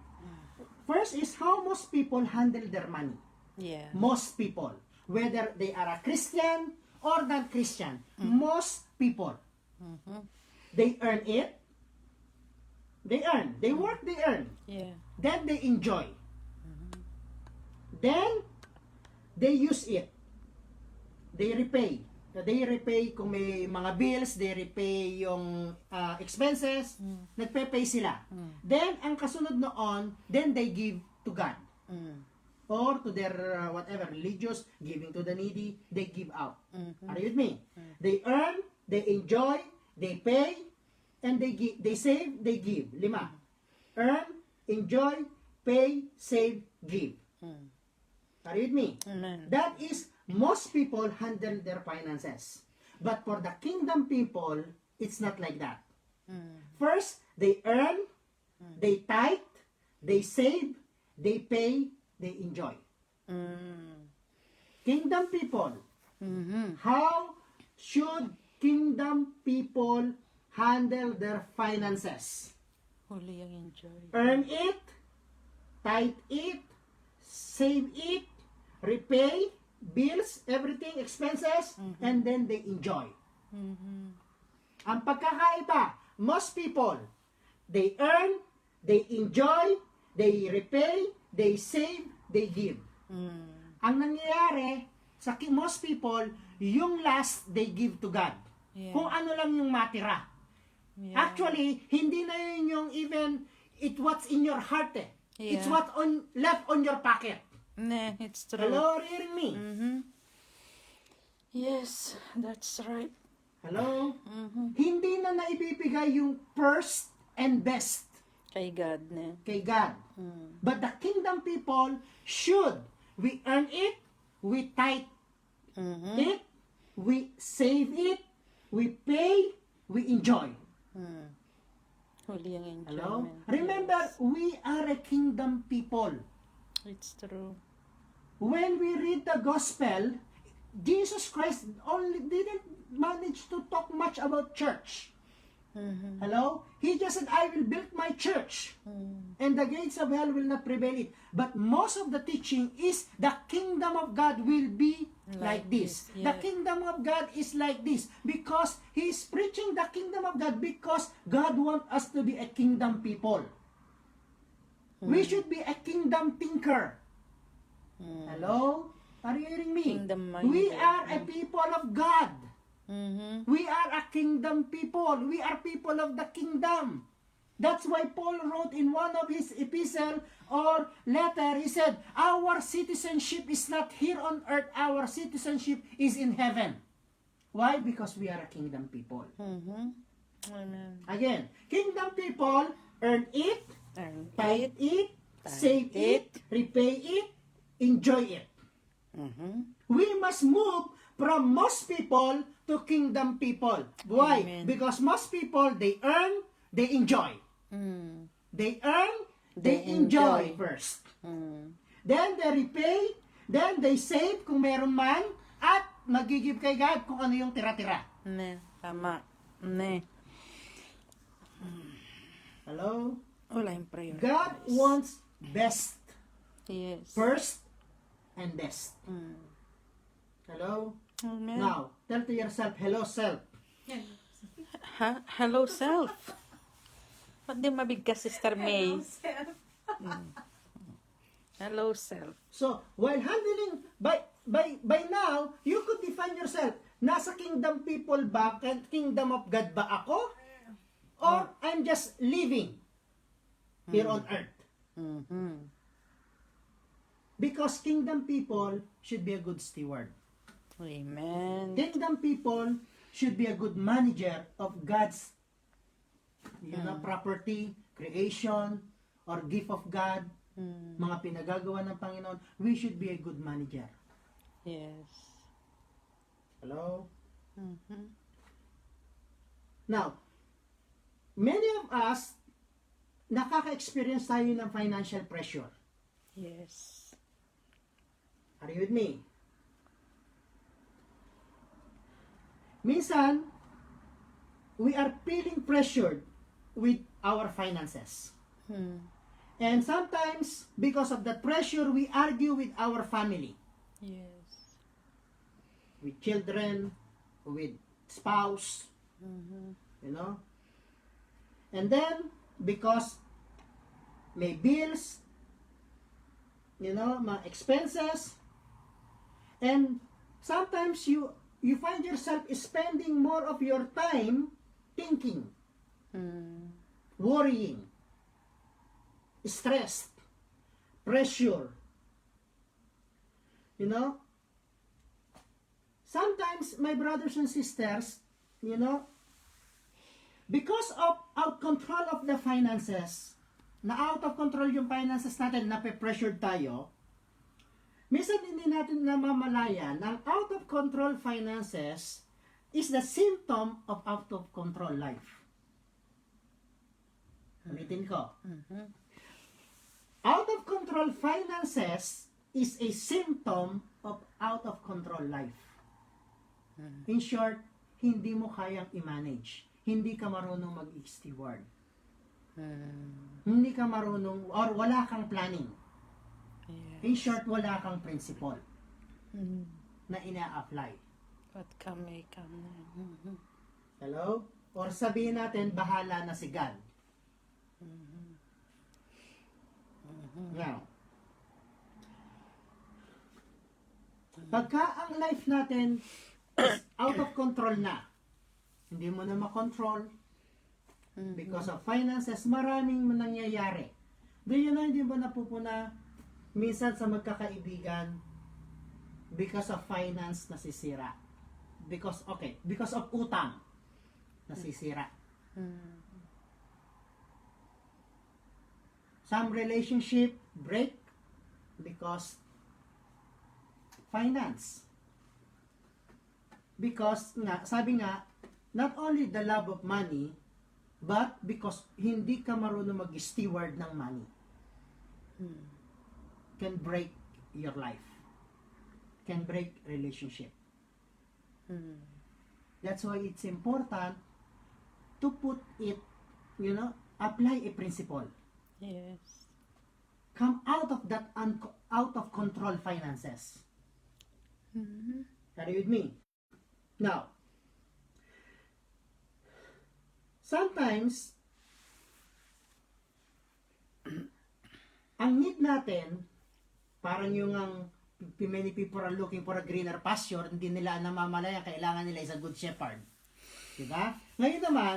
Speaker 2: First is how most people handle their money.
Speaker 1: Yeah.
Speaker 2: Most people. Whether they are a Christian or non-Christian. Most people.
Speaker 1: Mm-hmm.
Speaker 2: They earn it. They earn. They work, they earn.
Speaker 1: Yeah.
Speaker 2: Then they enjoy. Then, they use it. They repay. They repay kung may mga bills, they repay yung expenses, nagpe-pay sila. Then, ang kasunod noon, then they give to God.
Speaker 1: Mm.
Speaker 2: Or to their whatever, religious, giving to the needy, they give out.
Speaker 1: Mm-hmm.
Speaker 2: Are you with me? They earn, they enjoy, they pay, and they give, they save, they give. 5. Earn, enjoy, pay, save, give.
Speaker 1: Mm.
Speaker 2: Are you with me?
Speaker 1: Amen.
Speaker 2: That is, most people handle their finances. But for the kingdom people, it's not like that.
Speaker 1: Mm.
Speaker 2: First, they earn, they tithe, they save, they pay, they enjoy.
Speaker 1: Mm.
Speaker 2: Kingdom people,
Speaker 1: Mm-hmm.
Speaker 2: how should kingdom people handle their finances?
Speaker 1: Huli ang enjoy.
Speaker 2: Earn it, tithe it, save it, repay, bills, everything, expenses, and then they enjoy.
Speaker 1: Mm-hmm.
Speaker 2: Ang pagkakaiba, most people, they earn, they enjoy, they repay, they save, they give.
Speaker 1: Mm.
Speaker 2: Ang nangyayari sa most people, yung last, they give to God.
Speaker 1: Yeah.
Speaker 2: Kung ano lang yung matira.
Speaker 1: Yeah.
Speaker 2: Actually, hindi na yun yung even, it what's in your heart eh. It's
Speaker 1: Yeah.
Speaker 2: what left on your pocket.
Speaker 1: Nah, it's true.
Speaker 2: Hello, are you hearing me?
Speaker 1: Mm-hmm. Yes, that's right.
Speaker 2: Hello?
Speaker 1: Mm-hmm.
Speaker 2: Hindi na naibibigay yung first and best
Speaker 1: Kay God na.
Speaker 2: kay God.
Speaker 1: Mm.
Speaker 2: But the kingdom people should, we earn it, we tithe
Speaker 1: Mhm.
Speaker 2: it, we save it, we pay, we enjoy.
Speaker 1: Huli ang enjoyment.
Speaker 2: Hello? Remember,
Speaker 1: Yes.
Speaker 2: we are a kingdom people.
Speaker 1: It's true.
Speaker 2: When we read the gospel, Jesus Christ only didn't manage to talk much about church. Hello? He just said, I will build my church, and the gates of hell will not prevail it. But most of the teaching is the kingdom of God will be like this.
Speaker 1: Yeah.
Speaker 2: The kingdom of God is like this. Because he is preaching the kingdom of God because God wants us to be a kingdom people. We should be a kingdom thinker. Hello? Are you hearing me?
Speaker 1: Kingdom-minded.
Speaker 2: We are a people of God.
Speaker 1: Mhm.
Speaker 2: We are a kingdom people. We are people of the kingdom. That's why Paul wrote in one of his epistle or letter, he said, our citizenship is not here on earth. Our citizenship is in heaven. Why? Because we are a kingdom people.
Speaker 1: Mhm. Amen.
Speaker 2: Again, kingdom people earn it,
Speaker 1: And
Speaker 2: tithe it,
Speaker 1: Tithe
Speaker 2: save it,
Speaker 1: it.
Speaker 2: repay it, enjoy it.
Speaker 1: Mhm.
Speaker 2: We must move from most people to kingdom people. Why?
Speaker 1: Amen.
Speaker 2: Because most people, they earn, they enjoy.
Speaker 1: Mm.
Speaker 2: They earn, they
Speaker 1: They
Speaker 2: enjoy
Speaker 1: enjoy.
Speaker 2: first.
Speaker 1: Mm.
Speaker 2: Then they repay, then they save kung meron man, at magigib kay God kung ano yung tira-tira.
Speaker 1: Ne, tama. Ne.
Speaker 2: Hello?
Speaker 1: Wala yung prayer.
Speaker 2: God wants best.
Speaker 1: Yes.
Speaker 2: First and best.
Speaker 1: Mm.
Speaker 2: Hello?
Speaker 1: Amen.
Speaker 2: Now, tell to yourself, hello self.
Speaker 1: Hello, self. Ba't di mabigkas, Sister May? Hello, self.
Speaker 2: So, while handling, by now, you could define yourself, nasa kingdom people ba, kingdom of God ba ako? Or I'm just living here on earth?
Speaker 1: Mhm.
Speaker 2: Because kingdom people should be a good steward.
Speaker 1: Amen.
Speaker 2: Kingdom people should be a good manager of God's property, creation, or gift of God, mga pinagagawa ng Panginoon. We should be a good manager.
Speaker 1: Yes.
Speaker 2: Hello?
Speaker 1: Mhm.
Speaker 2: Now, many of us, nakaka-experience tayo ng financial pressure.
Speaker 1: Yes.
Speaker 2: Are you with me? Minsan, we are feeling pressured with our finances.
Speaker 1: Hmm.
Speaker 2: And sometimes, because of that pressure, we argue with our family,
Speaker 1: Yes.
Speaker 2: with children, with spouse,
Speaker 1: Mhm.
Speaker 2: you know. And then, because may bills, you know, mga expenses, and sometimes you find yourself spending more of your time thinking,
Speaker 1: Mm.
Speaker 2: worrying, stressed, pressure. You know, sometimes my brothers and sisters, you know, because of out control of the finances, na out of control yung finances natin, nape-pressured tayo, minsan hindi natin namamalayan na ang out of control finances is the symptom of out of control life. Ulitin ko. Out of control finances is a symptom of out of control life. In short, hindi mo kayang i-manage. Hindi ka marunong mag-steward. Hindi ka marunong or wala kang planning.
Speaker 1: Yeah.
Speaker 2: In short, wala kang principle
Speaker 1: Mm.
Speaker 2: na ina-apply.
Speaker 1: What come may come. Mhm.
Speaker 2: Hello? Or sabihin natin, bahala na si God. Now, pagka ang life natin is out of control na, hindi mo na makontrol because of finances, maraming nangyayari. Do you know, hindi mo napupuna minsan sa magkakaibigan because of finance nasisira. Because of utang nasisira. Some relationship break because finance. Because nga, sabi nga, not only the love of money, but because hindi ka marunong mag-steward ng money. Can break your life. Can break relationship. That's why it's important to put it, apply a principle.
Speaker 1: Yes.
Speaker 2: Come out of that out of control finances. Are you with me? Now, sometimes, ang need natin, parang yung many people are looking for a greener pasture, hindi nila namamalayan, kailangan nila is a good shepherd. Diba? Ngayon naman,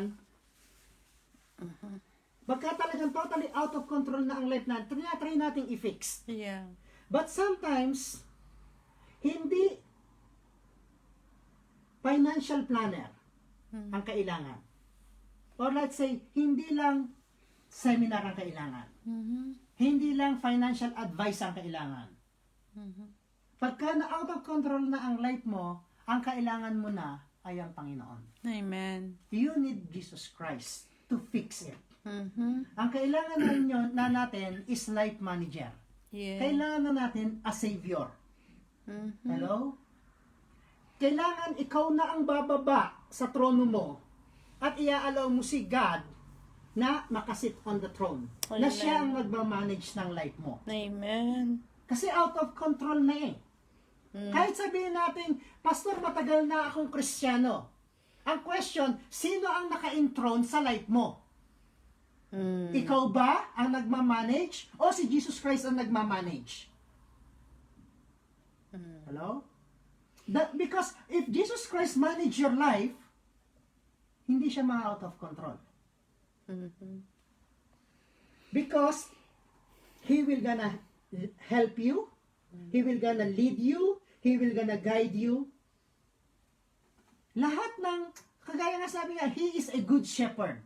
Speaker 2: baka talagang totally out of control na ang life natin, try nating i-fix.
Speaker 1: Yeah.
Speaker 2: But sometimes, hindi financial planner ang kailangan. Or let's say, hindi lang seminar ang kailangan. Hindi lang financial advice ang kailangan. Pagka na out of control na ang life mo, ang kailangan mo na ay ang Panginoon.
Speaker 1: Amen.
Speaker 2: You need Jesus Christ to fix it.
Speaker 1: Mm-hmm.
Speaker 2: Ang kailangan na natin is life manager.
Speaker 1: Yeah.
Speaker 2: Kailangan na natin a savior.
Speaker 1: Mm-hmm.
Speaker 2: Hello? Kailangan ikaw na ang bababa sa trono mo at iaalaw mo si God na makasit on the throne. Na
Speaker 1: Amen.
Speaker 2: siya ang magmamanage ng life mo.
Speaker 1: Amen.
Speaker 2: Kasi out of control na eh. Kahit sabihin natin, Pastor, matagal na akong Kristiyano. Ang question, sino ang naka-enthroned sa life mo? Ikaw ba ang nagmamanage o si Jesus Christ ang nagmamanage? Hello? Because if Jesus Christ manage your life, hindi siya out of control. Because He will gonna help you, He will gonna lead you, He will gonna guide you. Lahat ng, kagaya nga sabi nga, He is a good shepherd.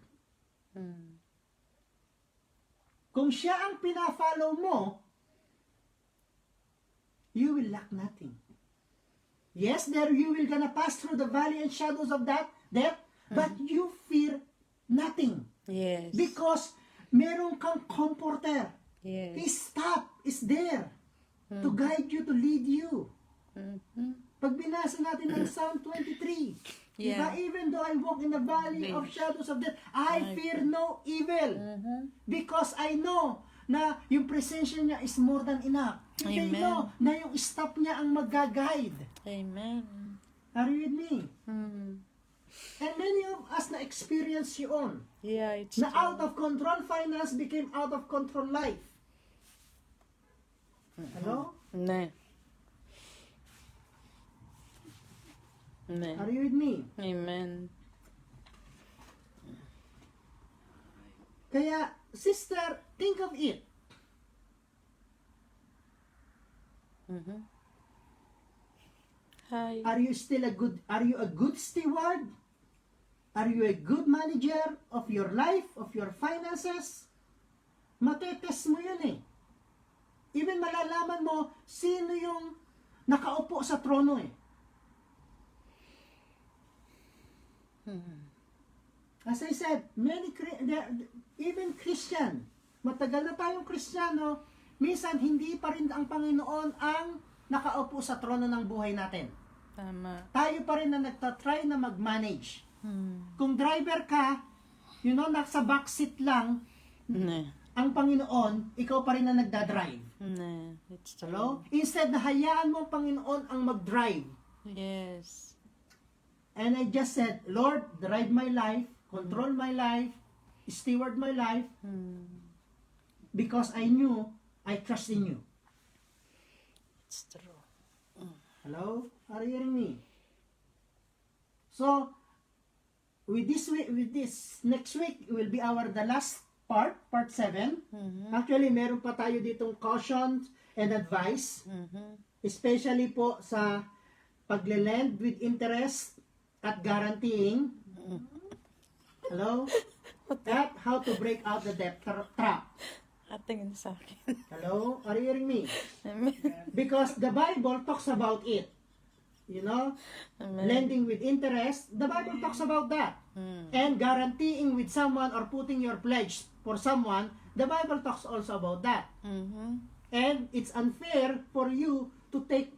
Speaker 2: Kung siya ang pina-follow mo, you will lack nothing. Yes, there you will gonna pass through the valley and shadows of death, but you fear nothing.
Speaker 1: Yes.
Speaker 2: Because meron kang comforter.
Speaker 1: Yes.
Speaker 2: His staff is there to guide you, to lead you. Pag binasa natin ng Psalm 23, diba?
Speaker 1: Yeah.
Speaker 2: Even though I walk in the valley of shadows of death, I fear no evil. Because I know na yung presensya niya is more than enough. I
Speaker 1: Amen.
Speaker 2: know na yung staff niya ang mag-guide.
Speaker 1: Amen.
Speaker 2: Are you with me? And many of us na experience yun.
Speaker 1: Yeah, it's
Speaker 2: Na out of control finance became out of control life. Hello?
Speaker 1: Ne. Ne.
Speaker 2: Are you with me?
Speaker 1: Amen.
Speaker 2: Kaya, sister, think of it.
Speaker 1: Hi.
Speaker 2: Are you a good steward? Are you a good manager of your life, of your finances? Matetest mo yun eh. Even malalaman mo sino yung nakaupo sa trono eh. As I said, even Christian, matagal na tayong Kristiyano, minsan hindi pa rin ang Panginoon ang nakaupo sa trono ng buhay natin.
Speaker 1: Tama.
Speaker 2: Tayo pa rin na nagtatry na mag-manage. Kung driver ka, nasa backseat lang,
Speaker 1: Ne.
Speaker 2: ang Panginoon, ikaw pa rin na nagdadrive.
Speaker 1: Ne. It's true.
Speaker 2: Hello? Instead na hayaan mo ang Panginoon ang mag-drive.
Speaker 1: Yes.
Speaker 2: And I just said, Lord, drive my life, control my life, steward my life, because I knew I trust in you.
Speaker 1: It's true.
Speaker 2: Hello? Are you hearing me? So, with this next week will be the last part 7. Actually, meron pa tayo ditong cautions and advice, especially po sa pagle-lend with interest at guaranteeing. Hello? At how to break out the debt trap.
Speaker 1: Atingin sa akin.
Speaker 2: Hello? Are you hearing me?
Speaker 1: Amen.
Speaker 2: Because the Bible talks about it.
Speaker 1: Amen.
Speaker 2: lending with interest, the Bible talks about that. And guaranteeing with someone or putting your pledge for someone, the Bible talks also about that. And it's unfair for you to take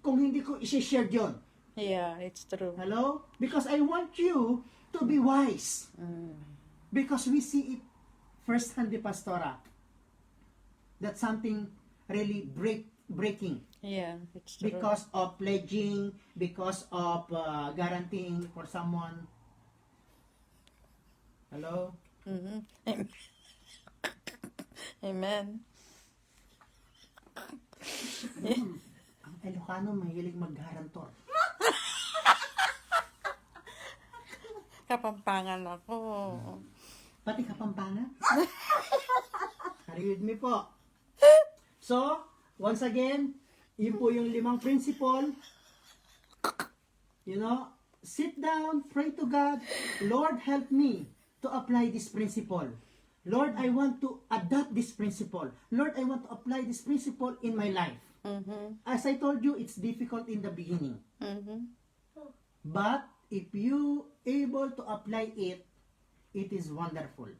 Speaker 2: kung hindi ko i-share yun.
Speaker 1: Yeah, it's true.
Speaker 2: Hello? Because I want you to be wise. Because we see it firsthand, the Pastora. That's something really breaking.
Speaker 1: Yeah, it's true.
Speaker 2: Because of pledging, because of guaranteeing for someone. Hello?
Speaker 1: Amen.
Speaker 2: Ang Ilocano mahilig mag-guarantor.
Speaker 1: Kapampangan ako.
Speaker 2: Pati Kapampangan. Are you with me po? So, once again, yun po yung 5 principle. Sit down, pray to God. Lord, help me to apply this principle. Lord, I want to adopt this principle. Lord, I want to apply this principle in my life. As I told you, it's difficult in the beginning. But if you able to apply it, it is wonderful.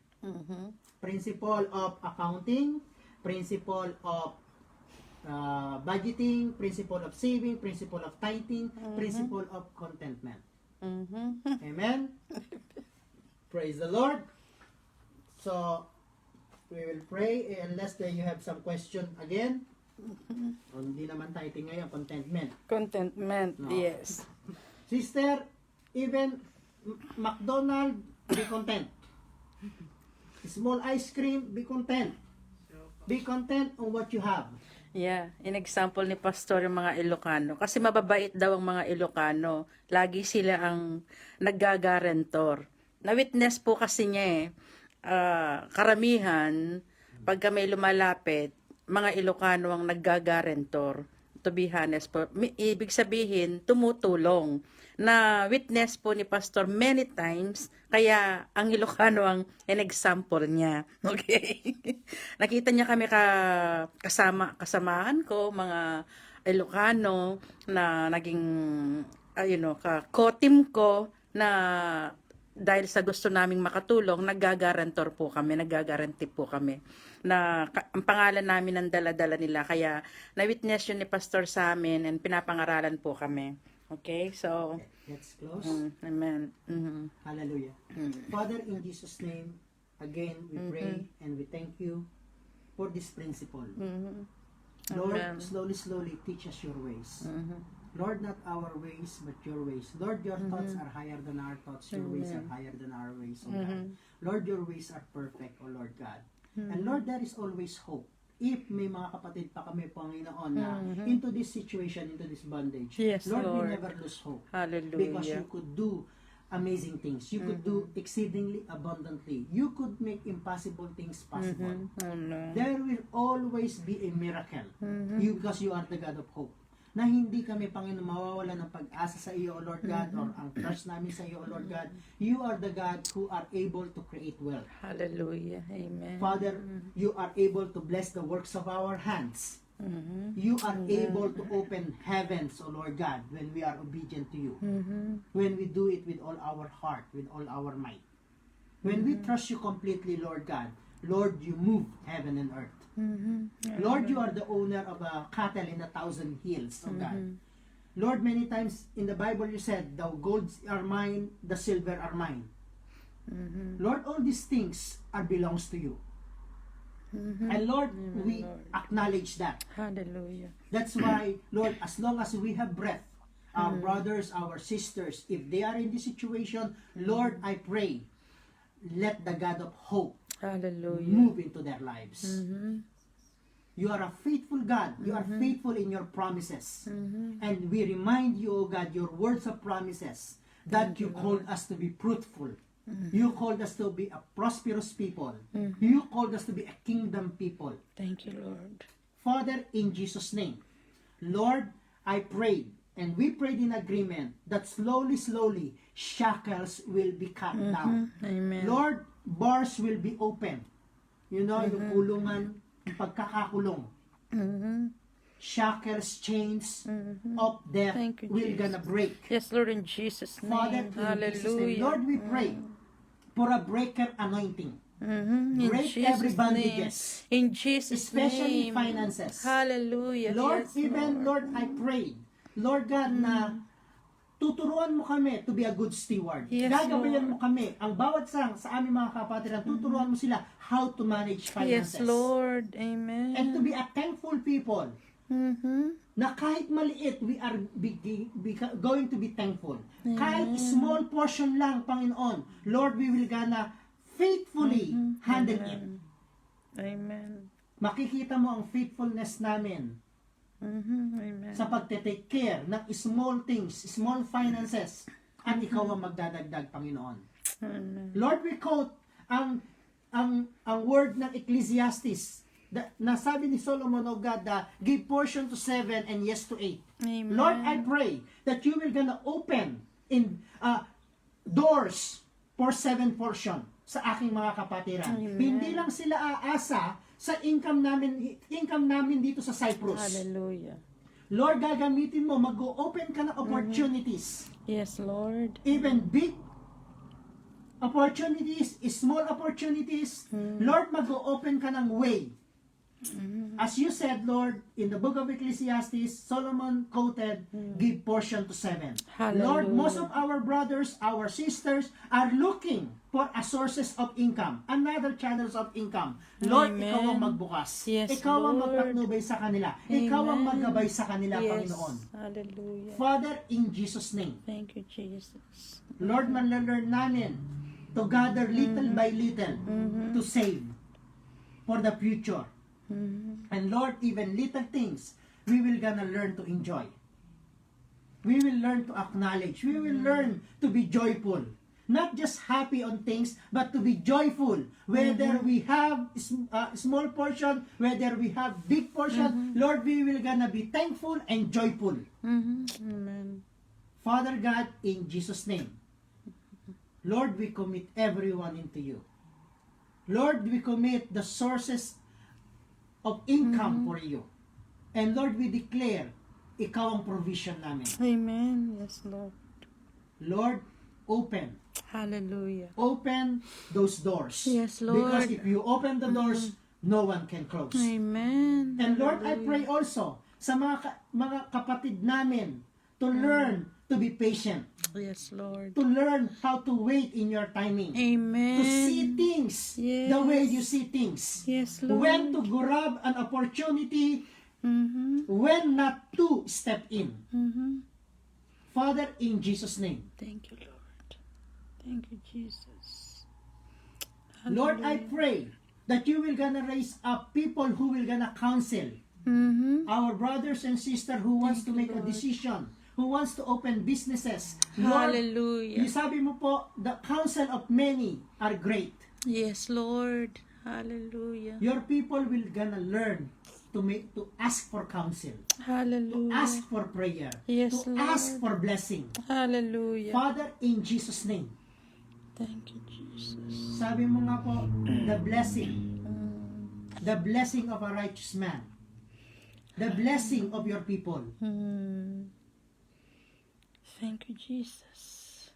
Speaker 2: Principle of accounting, principle of budgeting, principle of saving, principle of tithing, principle of contentment. Amen? Praise the Lord. So, we will pray unless you have some question again. Hindi naman tithing ngayon, contentment.
Speaker 1: Contentment,
Speaker 2: No.
Speaker 1: yes.
Speaker 2: Sister, even McDonald's, be content. Small ice cream, be content. Be content on what you have.
Speaker 1: Yeah, in example ni Pastor yung mga Ilocano. Kasi mababait daw ang mga Ilocano. Lagi sila ang naggagarentor. Na-witness po kasi niya karamihan, pagka may lumalapit, mga Ilocano ang naggagarentor. To be honest po. Ibig sabihin, tumutulong. Na witness po ni Pastor many times, kaya ang Ilocano ang an example niya. Okay? Nakita niya kami kasamahan ko, mga Ilocano, na naging, ka-co-team ko, na dahil sa gusto naming makatulong, naggagarantor po kami, naggagaranti po kami. Na ang pangalan namin ang dala-dala nila. Kaya na-witness yun ni Pastor sa amin and pinapangaralan po kami. Okay, so
Speaker 2: Let's close.
Speaker 1: amen.
Speaker 2: Hallelujah. Father, in Jesus' name, again, we pray and we thank you for this principle. Lord,
Speaker 1: Amen.
Speaker 2: slowly teach us your ways. Lord, not our ways, but your ways. Lord, your thoughts are higher than our thoughts. Your ways are higher than our ways, O God. Lord, your ways are perfect, O Lord God. And Lord, there is always hope. If may mga kapatid pa kami, Panginoon, na into this situation, into this bondage,
Speaker 1: Yes,
Speaker 2: Lord,
Speaker 1: Lord.
Speaker 2: we never lose hope. Because
Speaker 1: Hallelujah.
Speaker 2: you could do amazing things. You could do exceedingly abundantly. You could make impossible things possible.
Speaker 1: Oh, no.
Speaker 2: There will always be a miracle. Because you are the God of hope. Na hindi kami, Panginoon, mawawala ng pag-asa sa iyo, O Lord God, or ang trust namin sa iyo, O Lord God. You are the God who are able to create wealth.
Speaker 1: Hallelujah. Amen.
Speaker 2: Father, you are able to bless the works of our hands. You are able to open heavens, O Lord God, when we are obedient to you. When we do it with all our heart, with all our might. When we trust you completely, Lord God, Lord, you move heaven and earth. Lord, you are the owner of a cattle in 1,000 hills, O God. Lord, many times in the Bible you said, the golds are mine, the silver are mine. Lord, all these things belongs to you. And Lord, we acknowledge that.
Speaker 1: Hallelujah.
Speaker 2: That's why, Lord, as long as we have breath, our brothers, our sisters, if they are in this situation, Lord, I pray, let the God of hope
Speaker 1: Hallelujah.
Speaker 2: move into their lives. You are a faithful God. You are faithful in your promises. And we remind you, O God, your words of promises, that you called us to be fruitful. You called us to be a prosperous people. You called us to be a kingdom people.
Speaker 1: Thank you, Lord.
Speaker 2: Father, in Jesus' name, Lord, I prayed, and we prayed in agreement that slowly, shackles will be cut down.
Speaker 1: Amen.
Speaker 2: Lord, bars will be open. You know, yung kulungan, pagkakakulong. shackles, chains of death
Speaker 1: Thank you,
Speaker 2: will
Speaker 1: Jesus.
Speaker 2: gonna break.
Speaker 1: Yes, Lord, in Jesus' name.
Speaker 2: Father, in Jesus' name.
Speaker 1: Hallelujah.
Speaker 2: Lord, we pray for a breaker anointing.
Speaker 1: In
Speaker 2: Break
Speaker 1: Jesus'
Speaker 2: every
Speaker 1: name.
Speaker 2: bondages,
Speaker 1: In Jesus'
Speaker 2: especially
Speaker 1: name.
Speaker 2: finances.
Speaker 1: Hallelujah.
Speaker 2: Lord,
Speaker 1: Yes,
Speaker 2: even Lord, I pray, Lord God, na tuturuan mo kami to be a good steward.
Speaker 1: Yes,
Speaker 2: Gagabayan
Speaker 1: Lord.
Speaker 2: mo kami, ang bawat sang sa aming mga kapatiran, tuturuan mo sila how to manage finances.
Speaker 1: Yes, Lord. Amen.
Speaker 2: And to be a thankful people, na kahit maliit, we are going to be thankful. Kahit small portion lang, Panginoon, Lord, we will gonna faithfully handle it.
Speaker 1: Amen.
Speaker 2: Makikita mo ang faithfulness namin
Speaker 1: Amen.
Speaker 2: sa pagte-take care ng small things, small finances, at ikaw ang magdadagdag, Panginoon.
Speaker 1: Amen.
Speaker 2: Lord, we quote ang word ng Ecclesiastes na sabi ni Solomon, oh God, give portion to 7 and yes to 8.
Speaker 1: Amen.
Speaker 2: Lord, I pray that you will gonna open in doors for 7 portion sa aking mga kapatiran.
Speaker 1: Amen.
Speaker 2: Hindi lang sila aasa sa income namin dito sa Cyprus.
Speaker 1: Hallelujah.
Speaker 2: Lord, gagamitin mo, mag-open ka ng opportunities.
Speaker 1: Yes, Lord.
Speaker 2: Even big opportunities, small opportunities. Lord, mag-open ka ng way. As you said, Lord, in the book of Ecclesiastes, Solomon quoted, give portion to 7.
Speaker 1: Hallelujah.
Speaker 2: Lord, most of our brothers, our sisters are looking for a sources of income, another channels of income. Lord,
Speaker 1: Amen.
Speaker 2: ikaw ang magbukas.
Speaker 1: Yes,
Speaker 2: Ikaw ang
Speaker 1: Lord.
Speaker 2: magpatnubay sa kanila. Ikaw ang
Speaker 1: Amen.
Speaker 2: maggabay sa kanila,
Speaker 1: Yes.
Speaker 2: Panginoon.
Speaker 1: Hallelujah.
Speaker 2: Father, in Jesus' name,
Speaker 1: Thank you, Jesus.
Speaker 2: Lord, manlearn namin to gather little by little to save for the future. And Lord, even little things, we will gonna learn to enjoy. We will learn to acknowledge. We will learn to be joyful. Not just happy on things, but to be joyful. Whether we have small portion, whether we have big portion, Lord, we will gonna be thankful and joyful.
Speaker 1: Amen.
Speaker 2: Father God, in Jesus' name, Lord, we commit everyone into you. Lord, we commit the sources of income for you. And Lord, we declare, ikaw ang provision namin.
Speaker 1: Amen. Yes, Lord.
Speaker 2: Lord, open
Speaker 1: Hallelujah.
Speaker 2: those doors.
Speaker 1: Yes, Lord.
Speaker 2: Because if you open the doors, no one can close.
Speaker 1: Amen.
Speaker 2: And Lord, I pray also sa mga kapatid namin to learn to be patient.
Speaker 1: Yes, Lord.
Speaker 2: To learn how to wait in your timing.
Speaker 1: Amen.
Speaker 2: To see things
Speaker 1: Yes.
Speaker 2: the way you see things.
Speaker 1: Yes, Lord.
Speaker 2: When to grab an opportunity, when not to step in. Father, in Jesus' name.
Speaker 1: Thank you, Lord. Thank you, Jesus.
Speaker 2: Lord, I
Speaker 1: Hallelujah.
Speaker 2: pray that you will gonna raise up people who will gonna counsel our brothers and sisters who wants to make a decision, who wants to open businesses. Lord,
Speaker 1: Hallelujah.
Speaker 2: you sabi mo po, the counsel of many are great.
Speaker 1: Yes, Lord. Hallelujah.
Speaker 2: Your people will gonna learn to ask for counsel, to
Speaker 1: Hallelujah.
Speaker 2: ask for prayer,
Speaker 1: Yes,
Speaker 2: to
Speaker 1: Lord.
Speaker 2: ask for blessing.
Speaker 1: Hallelujah.
Speaker 2: Father, in Jesus' name,
Speaker 1: Thank you, Jesus.
Speaker 2: sabi mo nga po, the blessing of a righteous man, the blessing of your people.
Speaker 1: Thank you, Jesus.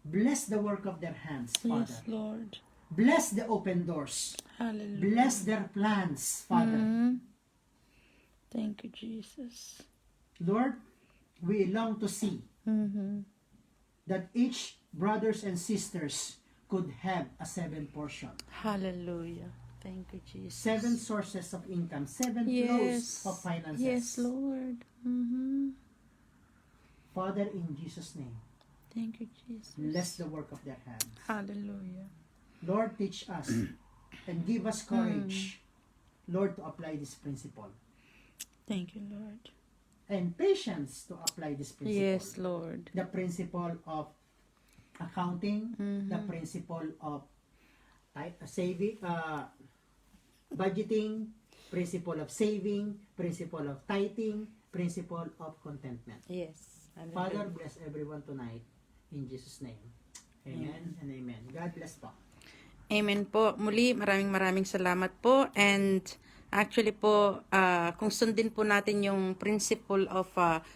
Speaker 2: Bless the work of their hands,
Speaker 1: Yes,
Speaker 2: Father.
Speaker 1: Lord.
Speaker 2: Bless the open doors.
Speaker 1: Hallelujah.
Speaker 2: Bless their plans, Father.
Speaker 1: Thank you, Jesus.
Speaker 2: Lord, we long to see that each brothers and sisters could have a 7 portion.
Speaker 1: Hallelujah. Thank you, Jesus.
Speaker 2: 7 sources of income, 7
Speaker 1: Yes.
Speaker 2: flows of finances.
Speaker 1: Yes, Lord.
Speaker 2: Father, in Jesus' name,
Speaker 1: Thank you, Jesus.
Speaker 2: bless the work of their hands.
Speaker 1: Hallelujah.
Speaker 2: Lord, teach us and give us courage, Lord, to apply this principle.
Speaker 1: Thank you, Lord.
Speaker 2: And patience to apply this principle.
Speaker 1: Yes, Lord.
Speaker 2: The principle of accounting, the principle of saving, budgeting, principle of saving, principle of tithing, principle of contentment.
Speaker 1: Yes. Hallelujah.
Speaker 2: Father, bless everyone tonight in Jesus' name. Amen and amen. God bless po.
Speaker 1: Amen po. Muli, maraming salamat po. And Actually po, kung sundin po natin yung principle of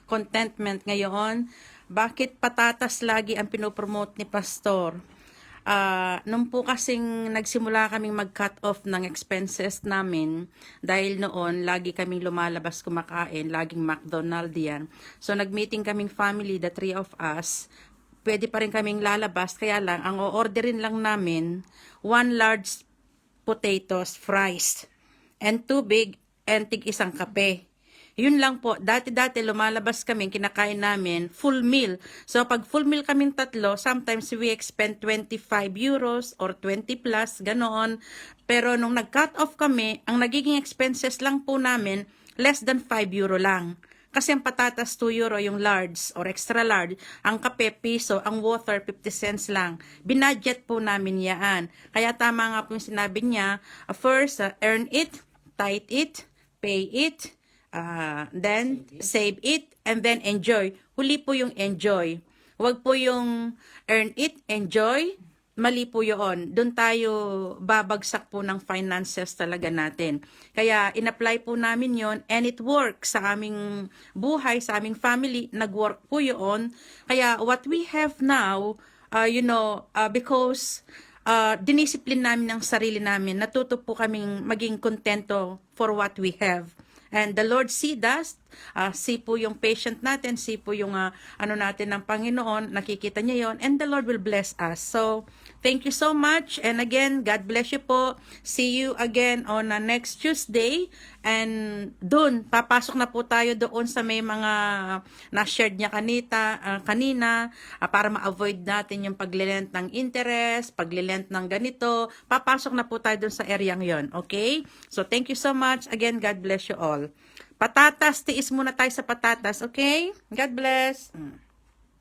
Speaker 1: contentment ngayon, bakit patatas lagi ang pinopromote ni Pastor? Nung po kasing nagsimula kaming mag-cut off ng expenses namin, dahil noon, lagi kaming lumalabas kumakain, laging McDonald's yan. So, nag-meeting kaming family, the three of us, pwede pa rin kaming lalabas, kaya lang, ang o-orderin lang namin, 1 large potatoes, fries, and tubig, and tig-isang kape. Yun lang po. Dati-dati lumalabas kami, kinakain namin, full meal. So, pag full meal kaming tatlo, sometimes we expend 25 euros or 20 plus, ganoon. Pero nung nag-cut off kami, ang nagiging expenses lang po namin, less than 5 euro lang. Kasi ang patatas 2 euro yung large or extra large, ang kape piso, ang water 50 cents lang. Binudget po namin yan. Kaya tama nga po yung sinabi niya, first, earn it, tithe it, pay it, then save it, and then enjoy. Huli po yung enjoy. Huwag po yung earn it, enjoy. Mali po yun. Doon tayo babagsak po ng finances talaga natin. Kaya in-apply po namin yon and it works sa aming buhay, sa aming family. Nag-work po yun. Kaya what we have now, because dinisipline namin ang sarili namin, natuto po kaming maging kontento for what we have. And the Lord see us, see po yung patient natin, see po yung natin ng Panginoon, nakikita niya yon, and the Lord will bless us. So, thank you so much, and again, God bless you po. See you again on next Tuesday, and doon, papasok na po tayo doon sa may mga na-shared niya kanina, para ma-avoid natin yung paglilent ng interest, paglilent ng ganito, papasok na po tayo doon sa areang yon, okay? So, thank you so much. Again, God bless you all. Patatas, tiis muna tayo sa patatas, okay? God bless.